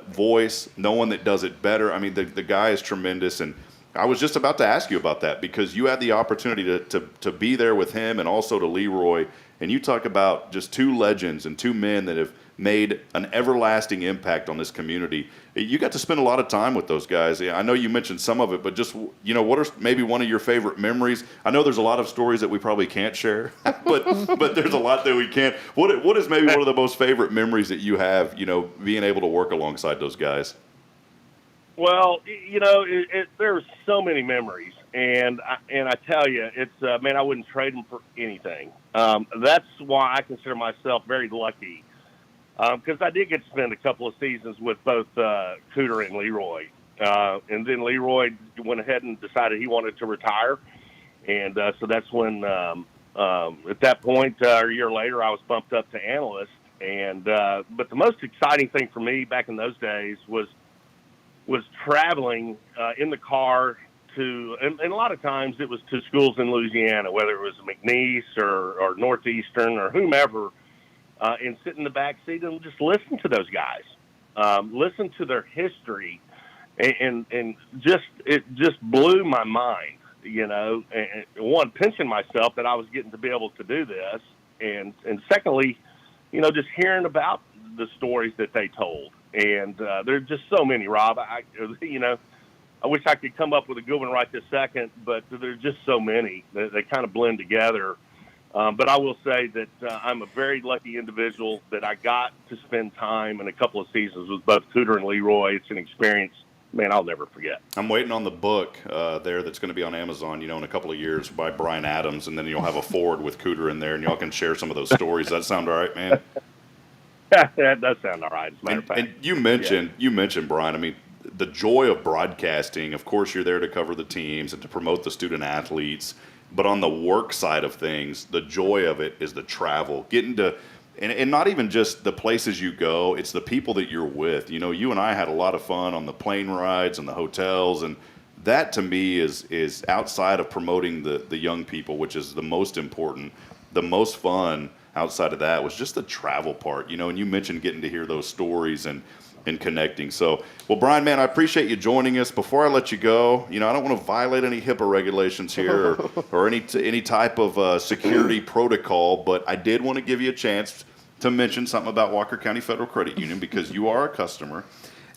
Speaker 1: voice, no one that does it better. I mean, the guy is tremendous, and I was just about to ask you about that because you had the opportunity to be there with him and also to Leroy, and you talk about just two legends and two men that have made an everlasting impact on this community. You got to spend a lot of time with those guys. I know you mentioned some of it, but just, what are maybe one of your favorite memories? I know there's a lot of stories that we probably can't share, but there's a lot that we can. What is maybe one of the most favorite memories that you have, being able to work alongside those guys?
Speaker 9: Well, there's so many memories, and I tell you, it's man, I wouldn't trade them for anything. That's why I consider myself very lucky, because I did get to spend a couple of seasons with both Cooter and Leroy, and then Leroy went ahead and decided he wanted to retire, and so that's when, at that point, a year later, I was bumped up to analyst, and but the most exciting thing for me back in those days was traveling in the car to, and a lot of times it was to schools in Louisiana, whether it was McNeese or Northeastern or whomever, and sit in the back seat and just listen to those guys, listen to their history, and it just blew my mind, and one, pinching myself that I was getting to be able to do this, and secondly, just hearing about the stories that they told. And there's just so many, Rob. I wish I could come up with a good one right this second, but there's just so many. They kind of blend together. But I will say that I'm a very lucky individual that I got to spend time in a couple of seasons with both Cooter and Leroy. It's an experience, man, I'll never forget.
Speaker 1: I'm waiting on the book there that's going to be on Amazon, in a couple of years by Brian Adams, and then you'll have a forward with Cooter in there, and y'all can share some of those stories. Does that sound all right, man?
Speaker 9: That does sound all right, as a matter of fact.
Speaker 1: And you mentioned, Brian, I mean, the joy of broadcasting, of course, you're there to cover the teams and to promote the student athletes. But on the work side of things, the joy of it is the travel, getting to, and not even just the places you go, it's the people that you're with. You and I had a lot of fun on the plane rides and the hotels, and that to me is outside of promoting the young people, which is the most important. The most fun outside of that was just the travel part, and you mentioned getting to hear those stories and connecting. So, well, Brian, man, I appreciate you joining us. Before I let you go, I don't want to violate any HIPAA regulations here or any type of security protocol, but I did want to give you a chance to mention something about Walker County Federal Credit Union because you are a customer.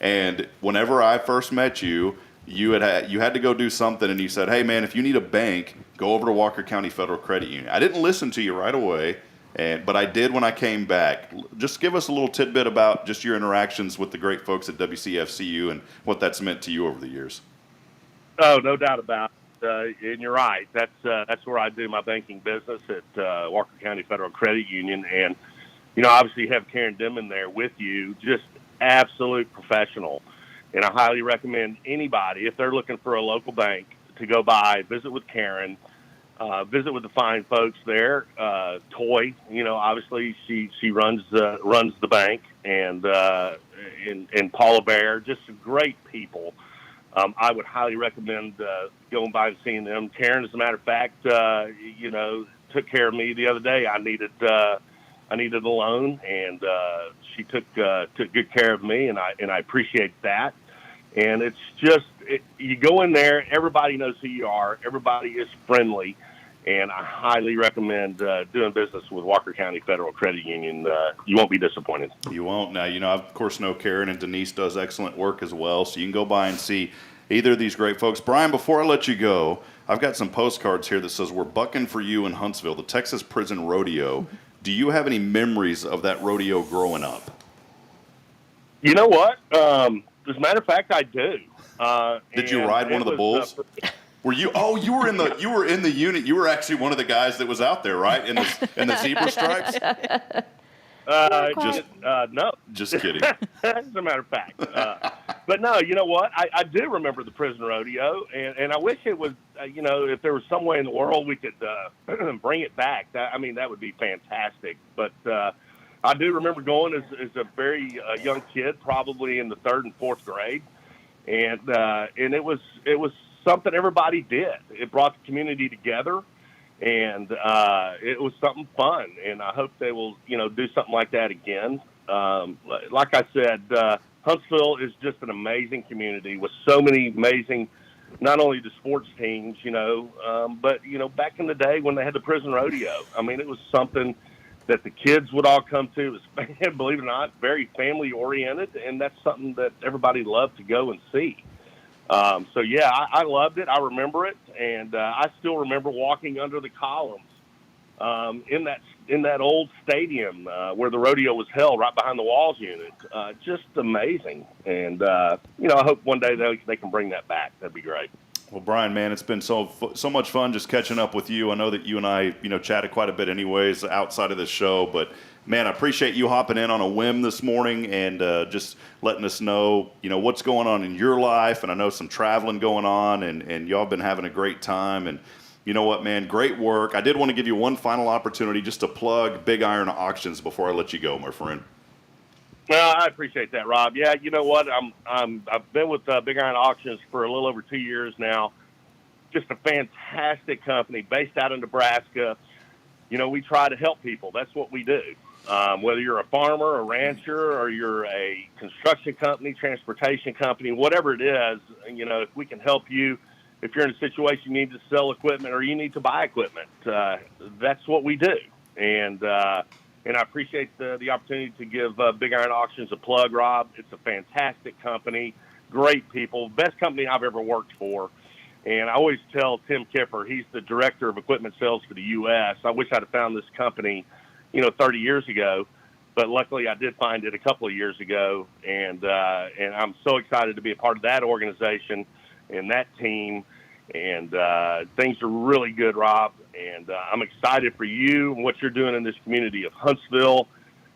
Speaker 1: And whenever I first met you, you had to go do something, and you said, hey, man, if you need a bank, go over to Walker County Federal Credit Union. I didn't listen to you right away. But I did when I came back. Just give us a little tidbit about just your interactions with the great folks at WCFCU and what that's meant to you over the years.
Speaker 9: Oh, no doubt about it. And you're right. That's where I do my banking business at Walker County Federal Credit Union. And, obviously you have Karen Denman there with you, just absolute professional. And I highly recommend anybody, if they're looking for a local bank, to go by, visit with Karen. Visit with the fine folks there. Toy, obviously she runs the bank, and Paula Bear, just some great people. I would highly recommend going by and seeing them. Karen, as a matter of fact, took care of me the other day. I needed a loan, and she took good care of me, and I appreciate that. And it's just you go in there, everybody knows who you are, everybody is friendly. And I highly recommend doing business with Walker County Federal Credit Union. You won't be disappointed.
Speaker 1: You won't. Now, I, of course, know Karen, and Denise does excellent work as well, so you can go by and see either of these great folks. Brian, before I let you go, I've got some postcards here that says, we're bucking for you in Huntsville, the Texas Prison Rodeo. Do you have any memories of that rodeo growing up?
Speaker 9: You know what? As a matter of fact, I do.
Speaker 1: Did you ride one of the bulls? Were you? Oh, you were in the unit. You were actually one of the guys that was out there, right? In the zebra stripes.
Speaker 9: No.
Speaker 1: Just kidding.
Speaker 9: As a matter of fact. But no, you know what? I do remember the prison rodeo, and I wish it was, if there was some way in the world we could bring it back. That would be fantastic. But I do remember going as a very young kid, probably in the 3rd and 4th grade, and it was something everybody did. It brought the community together, and it was something fun. And I hope they will, do something like that again. Like I said, Huntsville is just an amazing community with so many amazing, not only the sports teams, but back in the day when they had the prison rodeo. It was something that the kids would all come to. It was, believe it or not, very family oriented, and that's something that everybody loved to go and see. So yeah, I loved it. I remember it, and I still remember walking under the columns in that old stadium where the rodeo was held, right behind the Walls unit. Just amazing, and I hope one day they can bring that back. That'd be great.
Speaker 1: Well, Brian, man, it's been so much fun just catching up with you. I know that you and I, chatted quite a bit anyways outside of this show, but man, I appreciate you hopping in on a whim this morning and just letting us know, what's going on in your life. And I know some traveling going on, and y'all been having a great time. And you know what, man, great work. I did want to give you one final opportunity just to plug Big Iron Auctions before I let you go, my friend.
Speaker 9: Well, I appreciate that, Rob. Yeah, you know what? I've been with Big Iron Auctions for a little over 2 years now. Just a fantastic company based out of Nebraska. We try to help people. That's what we do. Whether you're a farmer, a rancher, or you're a construction company, transportation company, whatever it is, if we can help you, if you're in a situation you need to sell equipment or you need to buy equipment, that's what we do. And I appreciate the opportunity to give Big Iron Auctions a plug, Rob. It's a fantastic company. great people, best company I've ever worked for. And I always tell Tim Kipper, he's the director of equipment sales for the U.S. I wish I'd have found this company, 30 years ago, but luckily I did find it a couple of years ago. And I'm so excited to be a part of that organization and that team. And things are really good, Rob. And I'm excited for you and what you're doing in this community of Huntsville.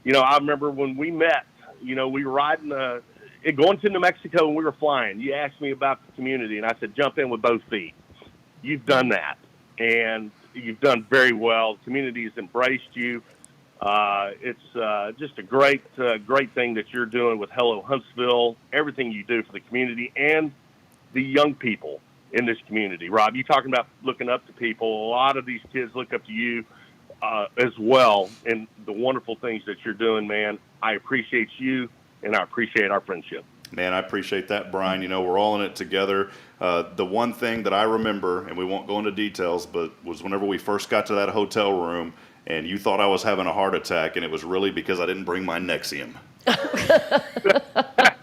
Speaker 9: I remember when we met, we were riding going to New Mexico and we were flying. You asked me about the community, and I said, jump in with both feet. You've done that, and you've done very well. The community has embraced you. It's just a great thing that you're doing with Hello Huntsville, everything you do for the community and the young people in this community. Rob, you talking about looking up to people. A lot of these kids look up to you as well, and the wonderful things that you're doing, man. I appreciate you, and I appreciate our friendship.
Speaker 1: Man, I appreciate that, Brian. We're all in it together. The one thing that I remember, and we won't go into details, but was whenever we first got to that hotel room and you thought I was having a heart attack, and it was really because I didn't bring my Nexium.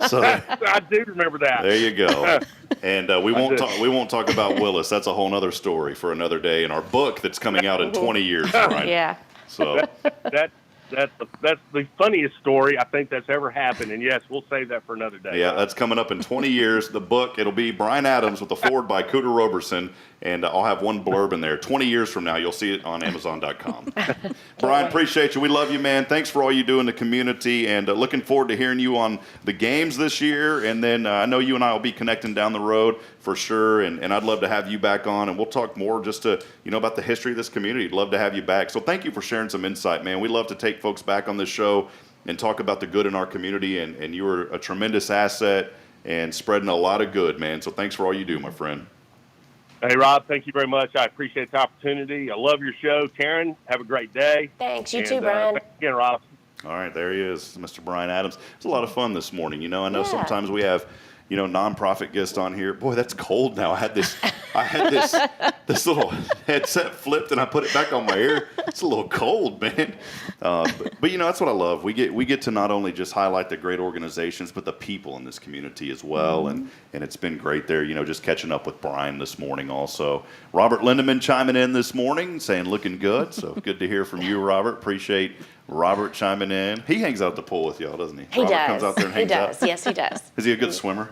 Speaker 1: So
Speaker 9: I do remember that.
Speaker 1: There you go. And we won't talk about Willis. That's a whole other story for another day in our book that's coming out in 20 years, Brian.
Speaker 7: Yeah.
Speaker 1: So
Speaker 9: that's the funniest story I think that's ever happened. And yes, we'll save that for another day.
Speaker 1: Yeah, that's coming up in 20 years. The book, it'll be Brian Adams with a foreword by Cooter Roberson, and I'll have one blurb in there. 20 years from now, you'll see it on Amazon.com. Brian, appreciate you. We love you, man. Thanks for all you do in the community, and looking forward to hearing you on the games this year. And then I know you and I will be connecting down the road for sure, and I'd love to have you back on, and we'll talk more just to, about the history of this community. I'd love to have you back. So thank you for sharing some insight, man. We love to take folks back on this show and talk about the good in our community, and you were a tremendous asset and spreading a lot of good, man. So thanks for all you do, my friend.
Speaker 9: Hey, Rob, thank you very much. I appreciate the opportunity. I love your show. Karen, have a great day.
Speaker 7: Thanks. You too, Brian.
Speaker 9: Thanks again, Rob.
Speaker 1: All right, there he is, Mr. Brian Adams. It's a lot of fun this morning. I know sometimes we have, nonprofit guests on here. Boy, that's cold now. I had this little headset flipped and I put it back on my ear. It's a little cold, man. But that's what I love. We get to not only just highlight the great organizations, but the people in this community as well. And it's been great there, just catching up with Brian this morning also. Robert Lindeman chiming in this morning saying looking good. So good to hear from you, Robert. Appreciate Robert chiming in. He hangs out at the pool with y'all, doesn't he?
Speaker 7: He
Speaker 1: Robert
Speaker 7: does.
Speaker 1: comes out there and hangs out.
Speaker 7: Yes, he does.
Speaker 1: Is he a good swimmer?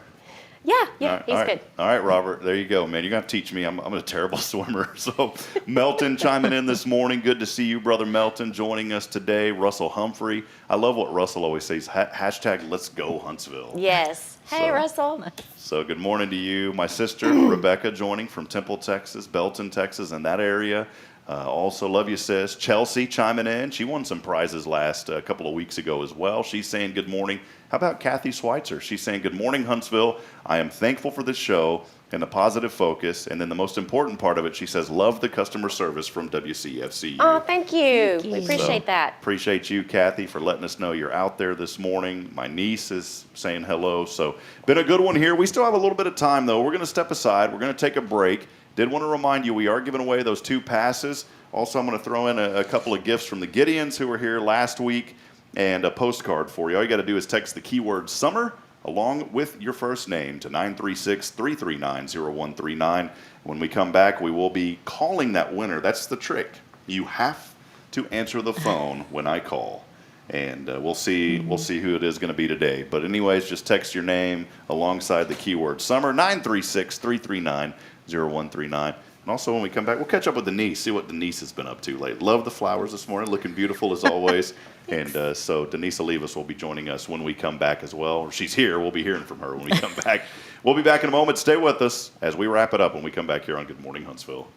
Speaker 7: Yeah, he's good.
Speaker 1: All right, Robert, there you go, man. You're going to teach me. I'm a terrible swimmer. So Melton chiming in this morning. Good to see you, Brother Melton, joining us today. Russell Humphrey. I love what Russell always says, hashtag let's go Huntsville.
Speaker 7: Yes. Hey, Russell.
Speaker 1: So good morning to you. My sister, Rebecca, joining from Temple, Texas, Belton, Texas, in that area. Also, love you, sis. Chelsea chiming in. She won some prizes last couple of weeks ago as well. She's saying good morning. How about Kathy Schweitzer? She's saying good morning, Huntsville. I am thankful for this show and the positive focus. And then the most important part of it, she says, love the customer service from WCFCU.
Speaker 7: Oh, thank you. We appreciate that.
Speaker 1: Appreciate you, Kathy, for letting us know you're out there this morning. My niece is saying hello. So been a good one here. We still have a little bit of time, though. We're going to step aside. We're going to take a break. Did want to remind you we are giving away those 2 passes. Also, I'm going to throw in a couple of gifts from the Gideons who were here last week and a postcard for you. All you got to do is text the keyword summer along with your first name to 936-339-0139. When we come back, we will be calling that winner. That's the trick. You have to answer the phone when I call. And we'll see who it is going to be today. But anyways, just text your name alongside the keyword summer, 936-339-0139. And also when we come back, we'll catch up with Denise, see what Denise has been up to lately. Love the flowers this morning, looking beautiful as always. And so Denise Olivas will be joining us when we come back as well. Or she's here. We'll be hearing from her when we come back. We'll be back in a moment. Stay with us as we wrap it up when we come back here on Good Morning Huntsville.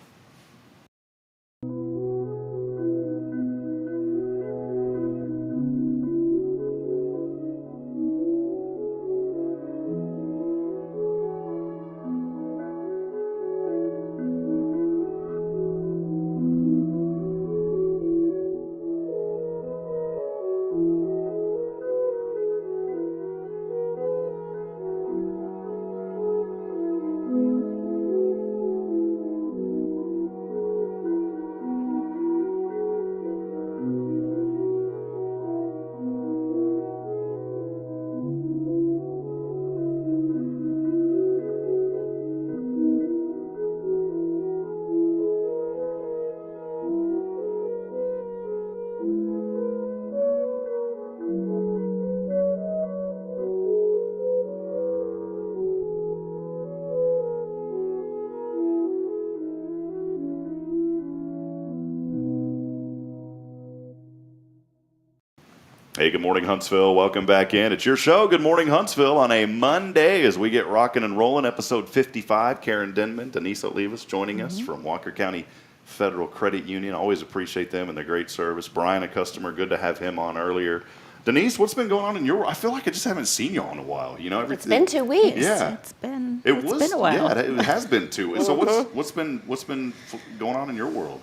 Speaker 1: Hey, good morning, Huntsville. Welcome back in. It's your show, Good Morning Huntsville, on a Monday as we get rocking and rolling. Episode 55. Karen Denman, Denise Olivas joining us from Walker County Federal Credit Union. Always appreciate them and their great service. Brian, a customer, good to have him on earlier. Denise, what's been going on in your? I feel like I just haven't seen you in a while. You know,
Speaker 7: It's been 2 weeks.
Speaker 1: Yeah,
Speaker 8: It's been
Speaker 1: been
Speaker 8: a while.
Speaker 1: Yeah, it has been 2 weeks. So what's been going on in your world?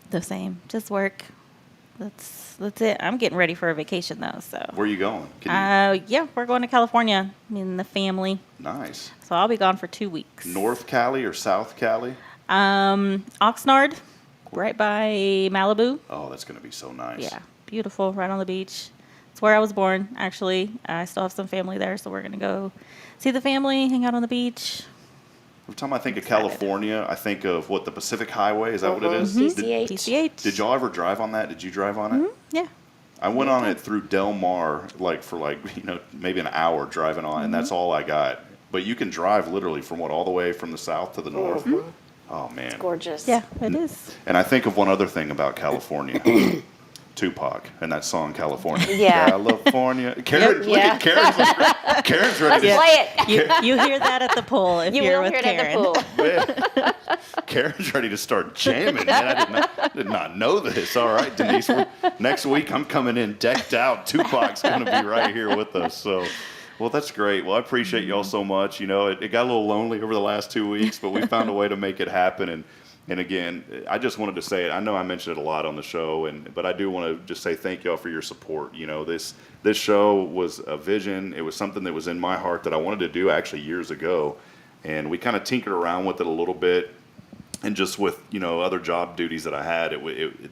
Speaker 8: The same, just work. That's it. I'm getting ready for a vacation though. So
Speaker 1: Where are you going?
Speaker 8: yeah, we're going to California. Me and the family.
Speaker 1: Nice.
Speaker 8: So I'll be gone for 2 weeks.
Speaker 1: North Cali or South Cali?
Speaker 8: Oxnard, right by Malibu.
Speaker 1: Oh, that's going to be so nice.
Speaker 8: Yeah, beautiful, right on the beach. It's where I was born, actually. I still have some family there, so we're going to go see the family, hang out on the beach.
Speaker 1: Every time I think of California, I think of what, the Pacific Highway? Is that what it is?
Speaker 7: PCH.
Speaker 8: PCH.
Speaker 1: Did y'all ever drive on that? Did you drive on it?
Speaker 8: Yeah.
Speaker 1: I went on it through Del Mar, for maybe an hour driving on, and that's all I got. But you can drive literally from all the way from the south to the north. Oh man,
Speaker 7: Gorgeous.
Speaker 8: Yeah, it is.
Speaker 1: And I think of one other thing about California. Tupac and that song California.
Speaker 7: Yeah.
Speaker 1: California. Karen, look
Speaker 7: Yeah.
Speaker 1: at Karen. Karen's ready to
Speaker 7: Play it.
Speaker 8: You hear that at the pool if
Speaker 7: You
Speaker 8: you're
Speaker 7: will
Speaker 8: with
Speaker 7: hear it at
Speaker 8: Karen.
Speaker 7: the pool.
Speaker 1: Man, Karen's ready to start jamming, man. I did not know this. All right, Denise. Next week, I'm coming in decked out. Tupac's going to be right here with us. So, well, that's great. Well, I appreciate y'all so much. You know, it got a little lonely over the last 2 weeks, but we found a way to make it happen. And again, I just wanted to say it. I know I mentioned it a lot on the show, but I do want to just say thank y'all for your support. You know, this show was a vision. It was something that was in my heart that I wanted to do actually years ago. And we kind of tinkered around with it a little bit. And just with, other job duties that I had,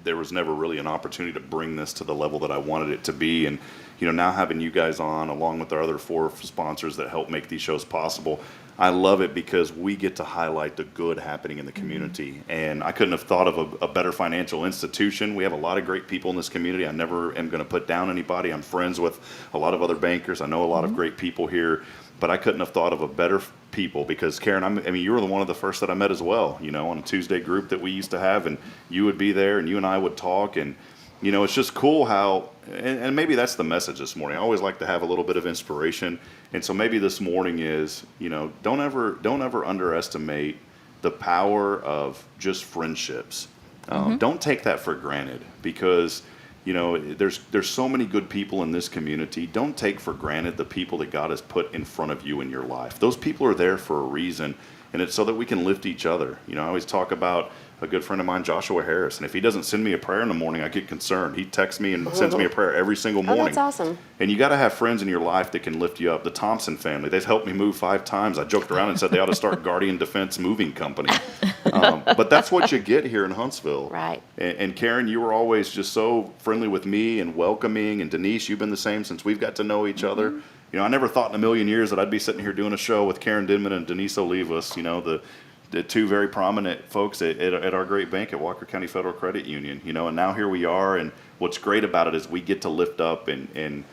Speaker 1: there was never really an opportunity to bring this to the level that I wanted it to be. And, now having you guys on, along with our other 4 sponsors that help make these shows possible, I love it because we get to highlight the good happening in the community. And I couldn't have thought of a better financial institution. We have a lot of great people in this community. I never am going to put down anybody. I'm friends with a lot of other bankers. I know a lot of great people here. But I couldn't have thought of a better people because, Karen, you were one of the first that I met as well, on a Tuesday group that we used to have. And you would be there and you and I would talk. And, it's just cool how, and maybe that's the message this morning. I always like to have a little bit of inspiration. And so maybe this morning is, don't ever underestimate the power of just friendships. Don't take that for granted because, there's so many good people in this community. Don't take for granted the people that God has put in front of you in your life. Those people are there for a reason, and it's so that we can lift each other. I always talk about a good friend of mine, Joshua Harris, and if he doesn't send me a prayer in the morning, I get concerned. He texts me and sends me a prayer every single morning.
Speaker 7: Oh, that's awesome.
Speaker 1: And you got to have friends in your life that can lift you up. The Thompson family, they've helped me move 5 times. I joked around and said they ought to start Guardian Defense Moving Company. But that's what you get here in Huntsville.
Speaker 7: Right.
Speaker 1: And Karen, you were always just so friendly with me and welcoming. And Denise, you've been the same since we've got to know each other. I never thought in a million years that I'd be sitting here doing a show with Karen Denman and Denise Olivas, the 2 very prominent folks at our great bank at Walker County Federal Credit Union, and now here we are. And what's great about it is we get to lift up and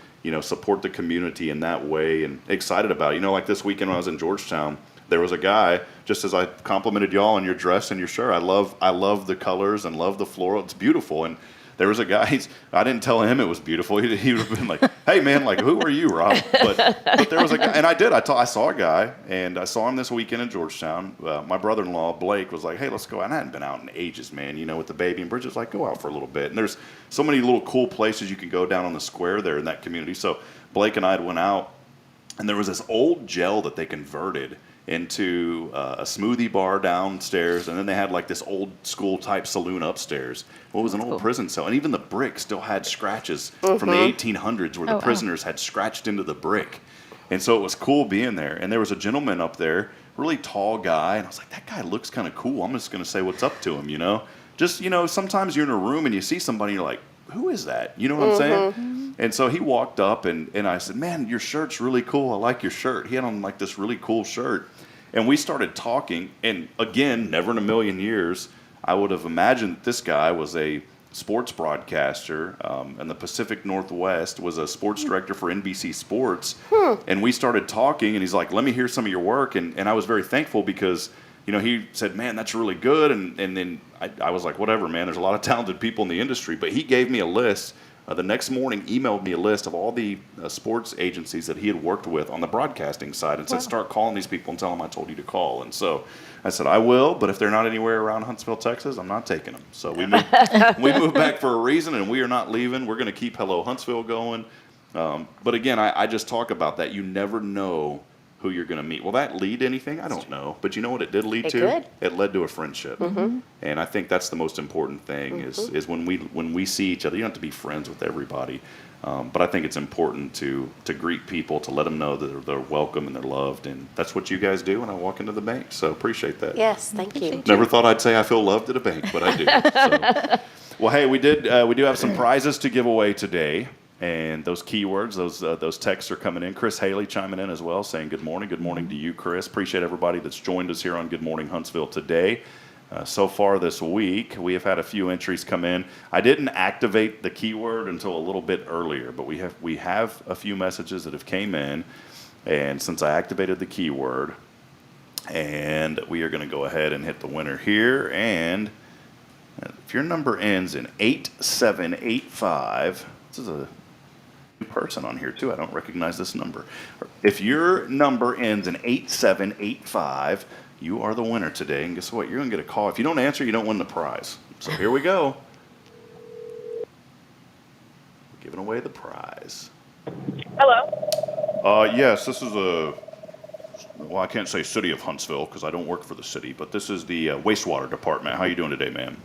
Speaker 1: support the community in that way, and excited about it. Like this weekend when I was in Georgetown, there was a guy, just as I complimented y'all on your dress and your shirt. I love the colors and love the floral. It's beautiful. And there was a guy, I didn't tell him it was beautiful. He would have been like, hey, man, who are you, Rob? But there was a guy, and I saw a guy, and I saw him this weekend in Georgetown. My brother-in-law, Blake, was like, hey, let's go. And I hadn't been out in ages, man, with the baby. And Bridget's like, go out for a little bit. And there's so many little cool places you can go down on the square there in that community. So Blake and I went out, and there was this old gel that they converted into a smoothie bar downstairs, and then they had this old school type saloon upstairs. Well, it was an old prison cell, and even the brick still had scratches from the 1800s where the prisoners had scratched into the brick. And so it was cool being there. And there was a gentleman up there, really tall guy, and I was like, that guy looks kind of cool. I'm just going to say what's up to him, Just, sometimes you're in a room and you see somebody and you're like, who is that? You know what I'm saying? And so he walked up and I said, man, your shirt's really cool. I like your shirt. He had on this really cool shirt. And we started talking, and again, never in a million years, I would have imagined that this guy was a sports broadcaster in the Pacific Northwest, was a sports director for NBC Sports. And we started talking, and he's like, let me hear some of your work. And I was very thankful because, he said, man, that's really good. And then I was like, whatever, man, there's a lot of talented people in the industry. But he gave me a list the next morning emailed me a list of all the sports agencies that he had worked with on the broadcasting side and said, start calling these people and tell them I told you to call. And so I said, I will, but if they're not anywhere around Huntsville, Texas, I'm not taking them. So we moved back for a reason, and we are not leaving. We're going to keep Hello Huntsville going. But again, I just talk about that. You never know who you're going to meet. Will that lead to anything? I don't know. But you know what it did lead to?
Speaker 7: Could.
Speaker 1: It led to a friendship. And I think that's the most important thing is when we see each other. You don't have to be friends with everybody. But I think it's important to greet people, to let them know that they're welcome and they're loved. And that's what you guys do when I walk into the bank. So appreciate that.
Speaker 7: Yes, thank you.
Speaker 1: Never thought I'd say I feel loved at a bank, but I do. So. Well, hey, we do have some prizes to give away today. And those keywords, those texts are coming in. Chris Haley chiming in as well, saying good morning. Good morning to you, Chris. Appreciate everybody that's joined us here on Good Morning Huntsville today. So far this week, we have had a few entries come in. I didn't activate the keyword until a little bit earlier, but we have a few messages that have came in. And since I activated the keyword, and we are going to go ahead and hit the winner here. And if your number ends in 8785, this is a new person on here too. I don't recognize this number. If your number ends in 8785, you are the winner today. And guess what? You're going to get a call. If you don't answer, you don't win the prize. So here we go. We're giving away the prize.
Speaker 10: Hello.
Speaker 1: Yes, this is well, I can't say city of Huntsville because I don't work for the city, but this is the wastewater department. How you doing today, ma'am?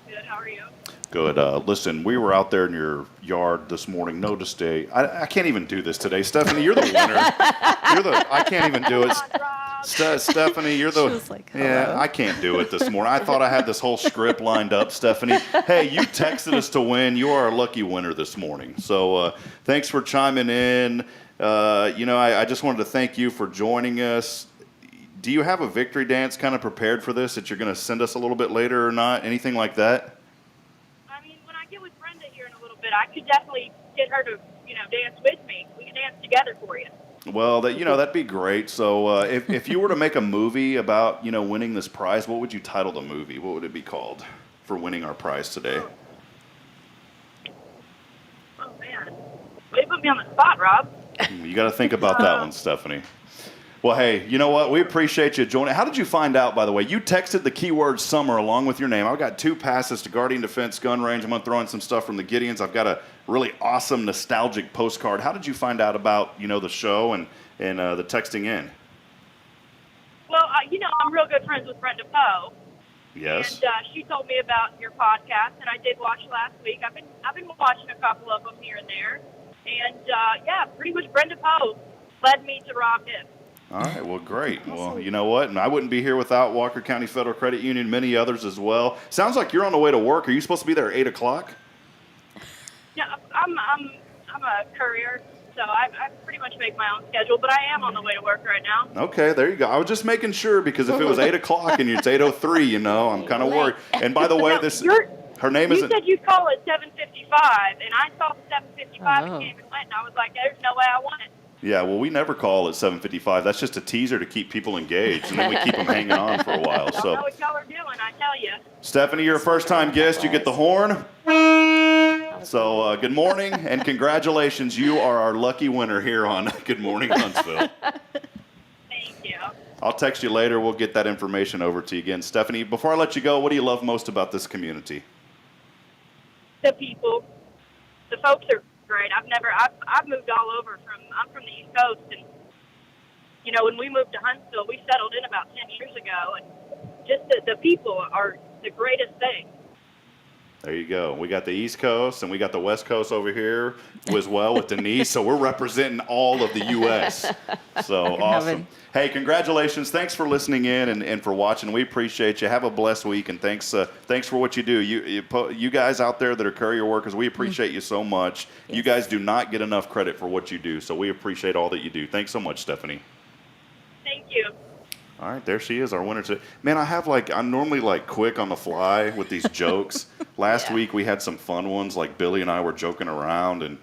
Speaker 10: Good. How are you?
Speaker 1: Good. Listen, we were out there in your yard this morning. Noticed I can't even do this today. Stephanie, you're the winner. I can't even do it. Stephanie, you're the.
Speaker 8: She was like,
Speaker 1: yeah, I can't do it this morning. I thought I had this whole script lined up, Stephanie. Hey, you texted us to win. You are a lucky winner this morning. So thanks for chiming in. I just wanted to thank you for joining us. Do you have a victory dance kind of prepared for this that you're going to send us a little bit later or not? Anything like that?
Speaker 10: I could definitely get her to, dance with me. We can dance together for you.
Speaker 1: Well, that'd be great. So if you were to make a movie about, winning this prize, what would you title the movie? What would it be called for winning our prize today?
Speaker 10: Oh, man. They put me on the spot, Rob.
Speaker 1: You got to think about that one, Stephanie. Well, hey, you know what? We appreciate you joining. How did you find out, by the way? You texted the keyword summer along with your name. I've got 2 passes to Guardian Defense Gun Range. I'm going to throw in some stuff from the Gideons. I've got a really awesome, nostalgic postcard. How did you find out about, the show and the texting in?
Speaker 10: Well, I'm real good friends with Brenda Poe.
Speaker 1: Yes.
Speaker 10: And she told me about your podcast, and I did watch last week. I've been watching a couple of them here and there. And, pretty much Brenda Poe led me to Rob Hibb.
Speaker 1: All right, well, great. Well, you know what? And I wouldn't be here without Walker County Federal Credit Union, many others as well. Sounds like you're on the way to work. Are you supposed to be there at 8 o'clock?
Speaker 10: Yeah, I'm a courier, so I pretty much make my own schedule, but I am on the way to work right now.
Speaker 1: Okay, there you go. I was just making sure because if it was 8 o'clock and it's 8:03, I'm kind of worried. And by the way, her name isn't.
Speaker 10: You said you'd call at 7:55, and I saw the 7:55 and came and went, and I was like, there's no way I want it.
Speaker 1: Yeah, well, we never call at 7:55. That's just a teaser to keep people engaged, and then we keep them hanging on for a while.
Speaker 10: I don't know what y'all are doing, I tell you.
Speaker 1: Stephanie, you're a first-time guest. You get the horn. So good morning and congratulations. You are our lucky winner here on Good Morning Huntsville.
Speaker 10: Thank you.
Speaker 1: I'll text you later. We'll get that information over to you again. Stephanie, before I let you go, what do you love most about this community?
Speaker 10: The people. The folks are great. I've moved all over I'm from the East Coast, and when we moved to Huntsville, we settled in about 10 years ago, and just the people are the greatest thing.
Speaker 1: There you go. We got the East Coast and we got the West Coast over here as well with Denise. So we're representing all of the U.S. So awesome. Hey, congratulations. Thanks for listening in and for watching. We appreciate you. Have a blessed week, and thanks for what you do. You guys out there that are courier workers, we appreciate you so much. Yes. You guys do not get enough credit for what you do, so we appreciate all that you do. Thanks so much, Stephanie.
Speaker 10: Thank you.
Speaker 1: All right, there she is, our winner today. Man, I'm normally quick on the fly with these jokes. Last week we had some fun ones, like Billy and I were joking around, and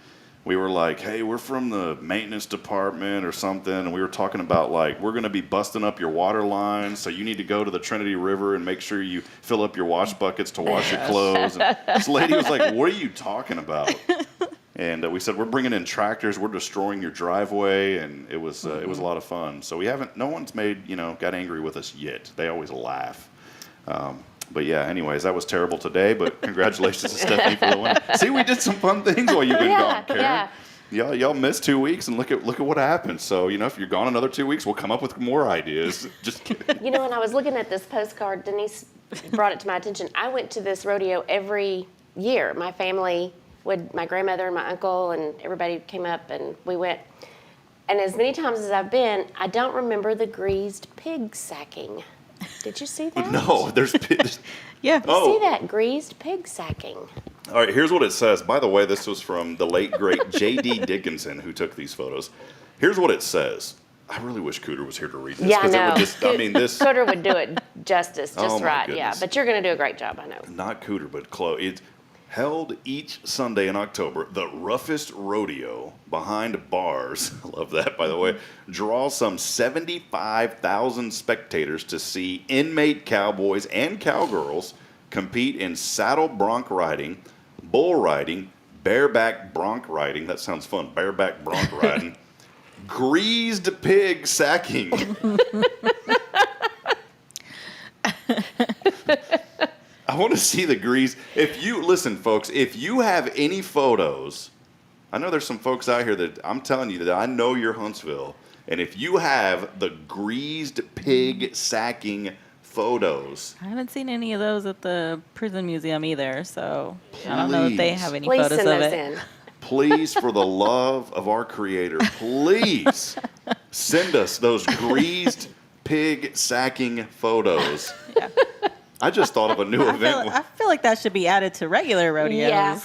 Speaker 1: we were like, hey, we're from the maintenance department or something, and we were talking about, like, we're going to be busting up your water lines, so you need to go to the Trinity River and make sure you fill up your wash buckets to wash your clothes. And this lady was like, what are you talking about? And we said, we're bringing in tractors, we're destroying your driveway, and it was a lot of fun. So no one's got angry with us yet. They always laugh. But yeah, anyways, that was terrible today, but congratulations to Stephanie for the win. See, we did some fun things while you've been gone, Karen. Yeah. Y'all missed 2 weeks, and look at what happened. So, if you're gone another 2 weeks, we'll come up with more ideas. Just kidding.
Speaker 7: When I was looking at this postcard, Denise brought it to my attention. I went to this rodeo every year. My family my grandmother and my uncle and everybody came up, and we went. And as many times as I've been, I don't remember the greased pig sacking. Did you see that?
Speaker 1: No, there's pigs.
Speaker 8: Yeah.
Speaker 7: You see that greased pig sacking?
Speaker 1: All right, here's what it says. By the way, this was from the late, great J.D. Dickinson, who took these photos. Here's what it says. I really wish Cooter was here to read this.
Speaker 7: Yeah, I know.
Speaker 1: Cooter
Speaker 7: would do it justice, just right.
Speaker 1: Goodness.
Speaker 7: Yeah, but you're going to do a great job, I know.
Speaker 1: Not Cooter, but Chloe. It's held each Sunday in October. The roughest rodeo behind bars, I love that, by the way, draws some 75,000 spectators to see inmate cowboys and cowgirls compete in saddle bronc riding, bull riding, bareback bronc riding. That sounds fun. Bareback bronc riding. Greased pig sacking. I want to see the grease. Listen, folks, if you have any photos, I know there's some folks out here that I'm telling you that I know you're Huntsville, and if you have the greased pig sacking photos.
Speaker 8: I haven't seen any of those at the prison museum either, so I don't know if they have any
Speaker 7: Please
Speaker 8: photos
Speaker 7: send
Speaker 8: of
Speaker 7: those
Speaker 8: it.
Speaker 7: in.
Speaker 1: Please, for the love of our Creator, please send us those greased pig sacking photos.
Speaker 8: Yeah.
Speaker 1: I just thought of a new event.
Speaker 8: I feel like that should be added to regular rodeos.
Speaker 7: Yeah,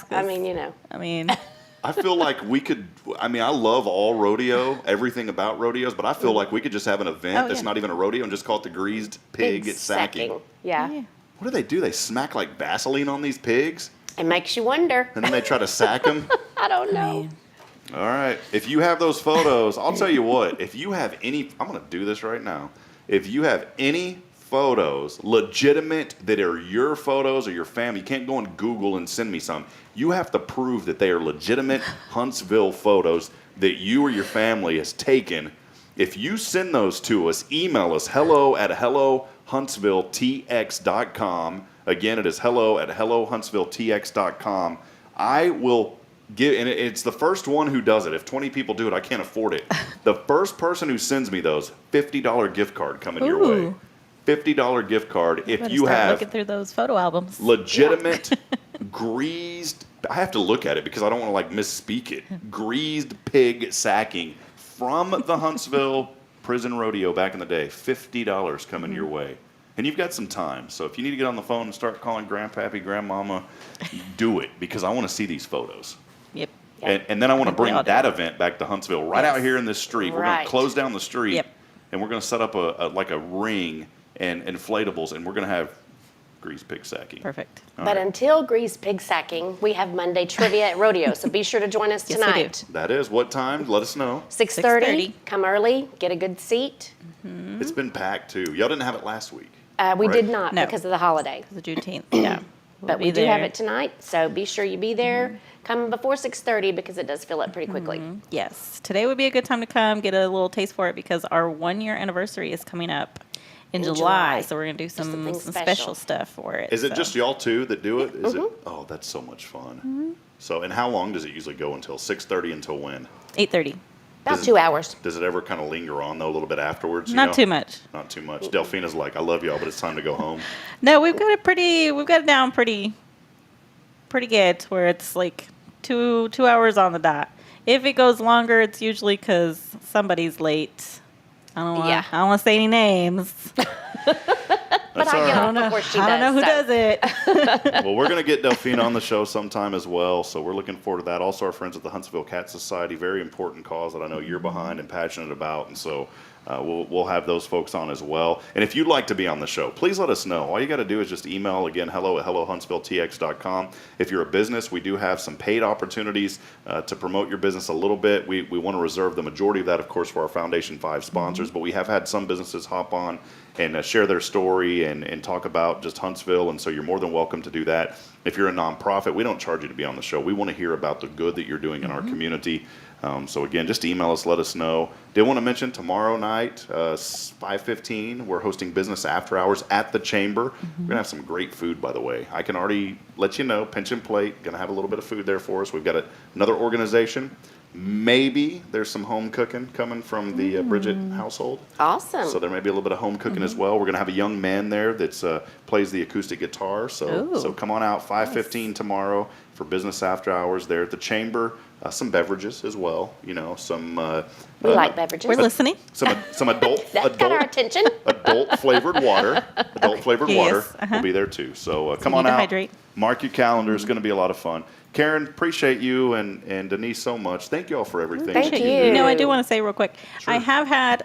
Speaker 7: I
Speaker 1: feel like we could. I love all rodeo, everything about rodeos, but I feel like we could just have an event that's not even a rodeo and just call it the greased pig sacking.
Speaker 7: Yeah.
Speaker 1: What do? They smack like Vaseline on these pigs?
Speaker 7: It makes you wonder.
Speaker 1: And then they try to sack them?
Speaker 7: I don't know.
Speaker 1: All right. If you have those photos, I'll tell you what. If you have any, I'm going to do this right now. If you have any photos, legitimate, that are your photos or your family, you can't go on Google and send me some. You have to prove that they are legitimate Huntsville photos that you or your family has taken. If you send those to us, email us hello@hellohuntsvilletx.com. Again, it is hello@hellohuntsvilletx.com. I will give, and it's the first one who does it. If 20 people do it, I can't afford it. The first person who sends me those, $50 gift card coming your way. $50 gift card if you have
Speaker 8: looking through those photo albums.
Speaker 1: Legitimate greased. I have to look at it because I don't want to misspeak it. Greased pig sacking from the Huntsville prison rodeo back in the day. $50 coming your way. And you've got some time. So if you need to get on the phone and start calling Grandpappy, Grandmama, do it because I want to see these photos.
Speaker 8: Yep.
Speaker 1: And then I want to bring that event back to Huntsville right out here in this street. We're going to close down the street and we're going to set up a ring and inflatables, and we're going to have greased pig sacking.
Speaker 8: Perfect.
Speaker 7: But until greased pig sacking, we have Monday trivia at rodeo, so be sure to join us tonight.
Speaker 8: Yes, we do.
Speaker 1: That is. What time? Let us know.
Speaker 7: 6:30. Come early, get a good seat.
Speaker 8: Mm-hmm.
Speaker 1: It's been packed, too. Y'all didn't have it last week.
Speaker 7: We did not because of the holiday.
Speaker 8: The Juneteenth, yeah.
Speaker 7: But we do have it tonight, so be sure you be there. Come before 6:30 because it does fill up pretty quickly.
Speaker 8: Yes. Today would be a good time to come, get a little taste for it because our 1-year anniversary is coming up in July. So we're going to do some special stuff for it.
Speaker 1: Is it just y'all two that do it? Is it? Oh, that's so much fun. So, and how long does it usually go until? 6:30 until when?
Speaker 8: 8:30.
Speaker 7: About 2 hours.
Speaker 1: Does it ever kind of linger on, though, a little bit afterwards?
Speaker 8: Not too much.
Speaker 1: Not too much. Delphina's like, I love y'all, but it's time to go home.
Speaker 8: No, we've got it down pretty good to where it's like 2 hours on the dot. If it goes longer, it's usually because somebody's late. I don't want to say any names.
Speaker 7: But I get off before she does.
Speaker 8: I don't know who does it.
Speaker 1: Well, we're going to get Delphina on the show sometime as well, so we're looking forward to that. Also, our friends at the Huntsville Cat Society, very important cause that I know you're behind and passionate about, and so We'll have those folks on as well. And if you'd like to be on the show, please let us know. All you got to do is just email, again, hello@hellohuntsvilletx.com. If you're a business, we do have some paid opportunities to promote your business a little bit. We want to reserve the majority of that, of course, for our Foundation 5 sponsors, but we have had some businesses hop on and share their story and talk about just Huntsville, and so you're more than welcome to do that. If you're a nonprofit, we don't charge you to be on the show. We want to hear about the good that you're doing in our community. So again, just email us, let us know. Did want to mention tomorrow night, 5:15, we're hosting business after hours at the Chamber. We're gonna have some great food, by the way. I can already let you know, Pinch and Plate, gonna have a little bit of food there for us. We've got another organization. Maybe there's some home cooking coming from the Bridget household.
Speaker 7: Awesome.
Speaker 1: So there may be a little bit of home cooking as well. We're going to have a young man there that plays the acoustic guitar. So come on out, 5:15 tomorrow for business after hours there at the Chamber. Some beverages as well. You know, some.
Speaker 7: We like beverages.
Speaker 8: We're listening.
Speaker 1: Some adult.
Speaker 7: That's got our attention.
Speaker 1: Adult flavored water. Adult flavored water
Speaker 8: Yes,
Speaker 1: will be there too. So come
Speaker 8: you
Speaker 1: on
Speaker 8: need to
Speaker 1: out.
Speaker 8: hydrate.
Speaker 1: Mark your calendar. It's going to be a lot of fun. Karen, appreciate you and Denise so much. Thank you all for everything.
Speaker 7: Thank
Speaker 1: that
Speaker 7: you.
Speaker 1: do.
Speaker 8: You know, I do want to say real quick,
Speaker 1: Sure.
Speaker 8: I have had,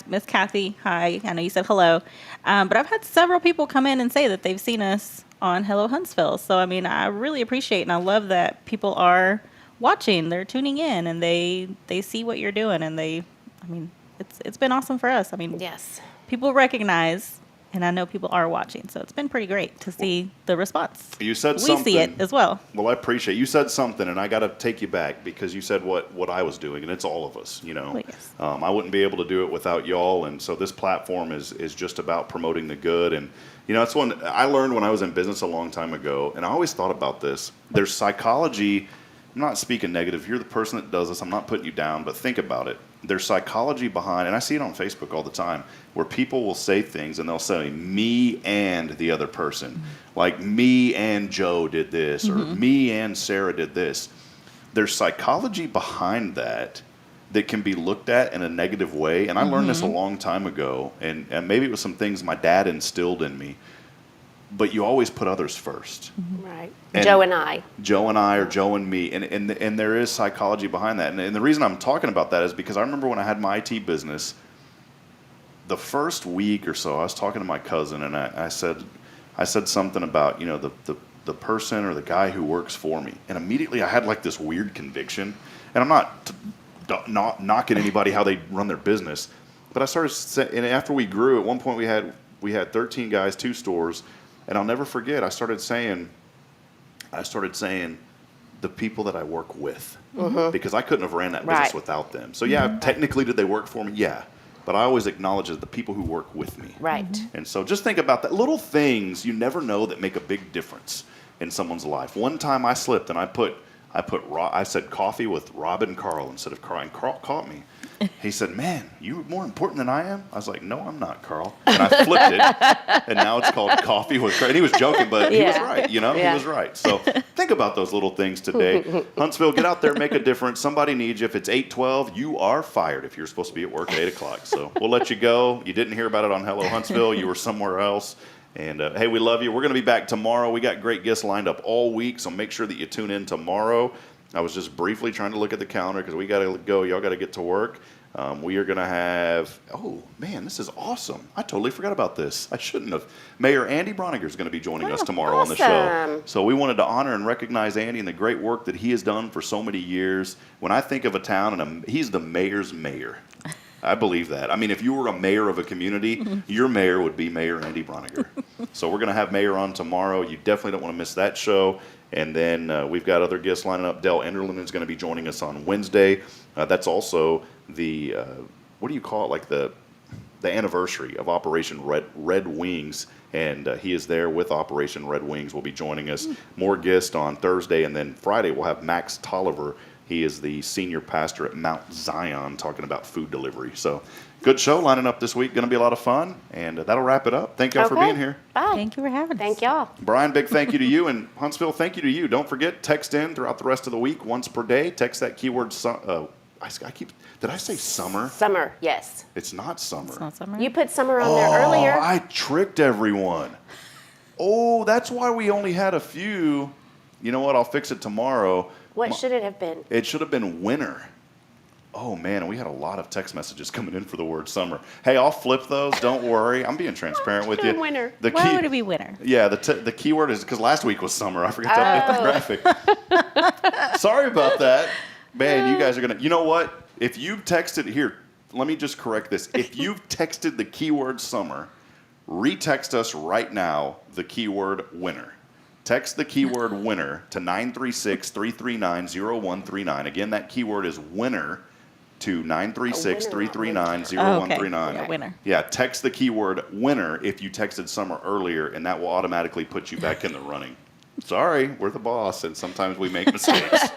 Speaker 8: Miss Kathy, hi, I know you said hello, but I've had several people come in and say that they've seen us on Hello Huntsville. So, I mean, I really appreciate and I love that people are watching, they're tuning in, and they see what you're doing, and it's been awesome for us. I mean,
Speaker 7: Yes.
Speaker 8: people recognize, and I know people are watching, so it's been pretty great to see the response.
Speaker 1: You said
Speaker 8: we
Speaker 1: something.
Speaker 8: see it as well.
Speaker 1: Well, I appreciate you said something, and I got to take you back because you said what I was doing, and it's all of us. You know,
Speaker 8: Oh, yes.
Speaker 1: I wouldn't be able to do it without y'all, and so this platform is just about promoting the good. And you know, it's one I learned when I was in business a long time ago, and I always thought about this. There's psychology. I'm not speaking negative. If you're the person that does this, I'm not putting you down, but think about it. There's psychology behind, and I see it on Facebook all the time, where people will say things and they'll say, me and the other person. Like, me and Joe did this, or me and Sarah did this. There's psychology behind that can be looked at in a negative way. And I learned this a long time ago, and maybe it was some things my dad instilled in me. But you always put others first.
Speaker 7: Right.
Speaker 1: And
Speaker 7: Joe and I.
Speaker 1: Joe and I, or Joe and me, and there is psychology behind that. And the reason I'm talking about that is because I remember when I had my IT business, the first week or so, I was talking to my cousin, and I said something about, you know, the person or the guy who works for me, and immediately I had like this weird conviction, and I'm not knocking anybody how they run their business, but I started, and after we grew, at one point we had 13 guys, 2 stores. And I'll never forget, I started saying the people that I work with, because I couldn't have ran that business
Speaker 7: Right.
Speaker 1: without them. So yeah, technically did they work for me? Yeah. But I always acknowledge the people who work with me.
Speaker 7: Right.
Speaker 1: And so just think about that. Little things you never know that make a big difference in someone's life. One time I slipped and I said coffee with Rob and Carl instead of Carl, and Carl caught me. He said, man, you're more important than I am? I was like, no, I'm not, Carl. And I flipped it, and now it's called Coffee with Carl. And he was joking, but he was right, you know?
Speaker 7: Yeah.
Speaker 1: He was right. So think about those little things today. Huntsville, get out there, make a difference. Somebody needs you. If it's 8:12, you are fired if you're supposed to be at work at 8 o'clock. So we'll let you go. You didn't hear about it on Hello Huntsville. You were somewhere else. And, hey, we love you. We're going to be back tomorrow. We got great guests lined up all week, so make sure that you tune in tomorrow. I was just briefly trying to look at the calendar because we got to go. Y'all got to get to work. We are going to have, oh, man, this is awesome. I totally forgot about this. I shouldn't have. Mayor Andy Broniger is going to be joining us tomorrow on the show.
Speaker 7: awesome.
Speaker 1: So we wanted to honor and recognize Andy and the great work that he has done for so many years. When I think of a town, and he's the mayor's mayor. I believe that. I mean, if you were a mayor of a community, your mayor would be Mayor Andy Broniger. So we're going to have Mayor on tomorrow. You definitely don't want to miss that show. And then we've got other guests lining up. Dell Enderlin is going to be joining us on Wednesday. That's also the, what do you call it, like the anniversary of Operation Red Wings. And he is there with Operation Red Wings. Will be joining us. More guests on Thursday. And then Friday we'll have Max Tolliver. He is the senior pastor at Mount Zion, talking about food delivery. So good show lining up this week. Going to be a lot of fun. And that'll wrap it up. Thank y'all for being here.
Speaker 7: Bye.
Speaker 8: Thank you for having us.
Speaker 7: Thank y'all.
Speaker 1: Brian, big thank you to you. And Huntsville, thank you to you. Don't forget, text in throughout the rest of the week once per day. Text that keyword, did I say summer?
Speaker 7: Summer, yes.
Speaker 1: It's not summer.
Speaker 8: It's not summer.
Speaker 7: You put summer on there earlier.
Speaker 1: I tricked everyone. Oh, that's why we only had a few. You know what? I'll fix it tomorrow.
Speaker 7: What should it have been?
Speaker 1: It should have been winter. Oh, man, and we had a lot of text messages coming in for the word summer. Hey, I'll flip those. Don't worry. I'm being transparent with you.
Speaker 7: Winter.
Speaker 8: Why would it be winter?
Speaker 1: Yeah, the keyword is because last week was summer. I forgot to update the graphic. Sorry about that. Man, you guys are going to, you know what? If you've texted, here, let me just correct this. If you've texted the keyword summer, retext us right now the keyword winter. Text the keyword winter to 936-339-0139. Again, that keyword is winter to 936-339-0139.
Speaker 8: Yeah, winter.
Speaker 1: Yeah, text the keyword winter if you texted summer earlier, and that will automatically put you back in the running. Sorry, we're the boss, and sometimes we make mistakes.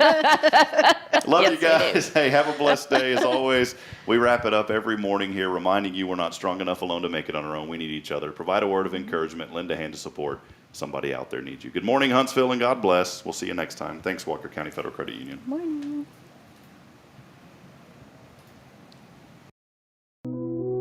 Speaker 1: Love you guys. Hey, have a blessed day. As always, we wrap it up every morning here, reminding you we're not strong enough alone to make it on our own. We need each other. Provide a word of encouragement, lend a hand of support. Somebody out there needs you. Good morning, Huntsville, and God bless. We'll see you next time. Thanks, Walker County Federal Credit Union.
Speaker 8: Morning.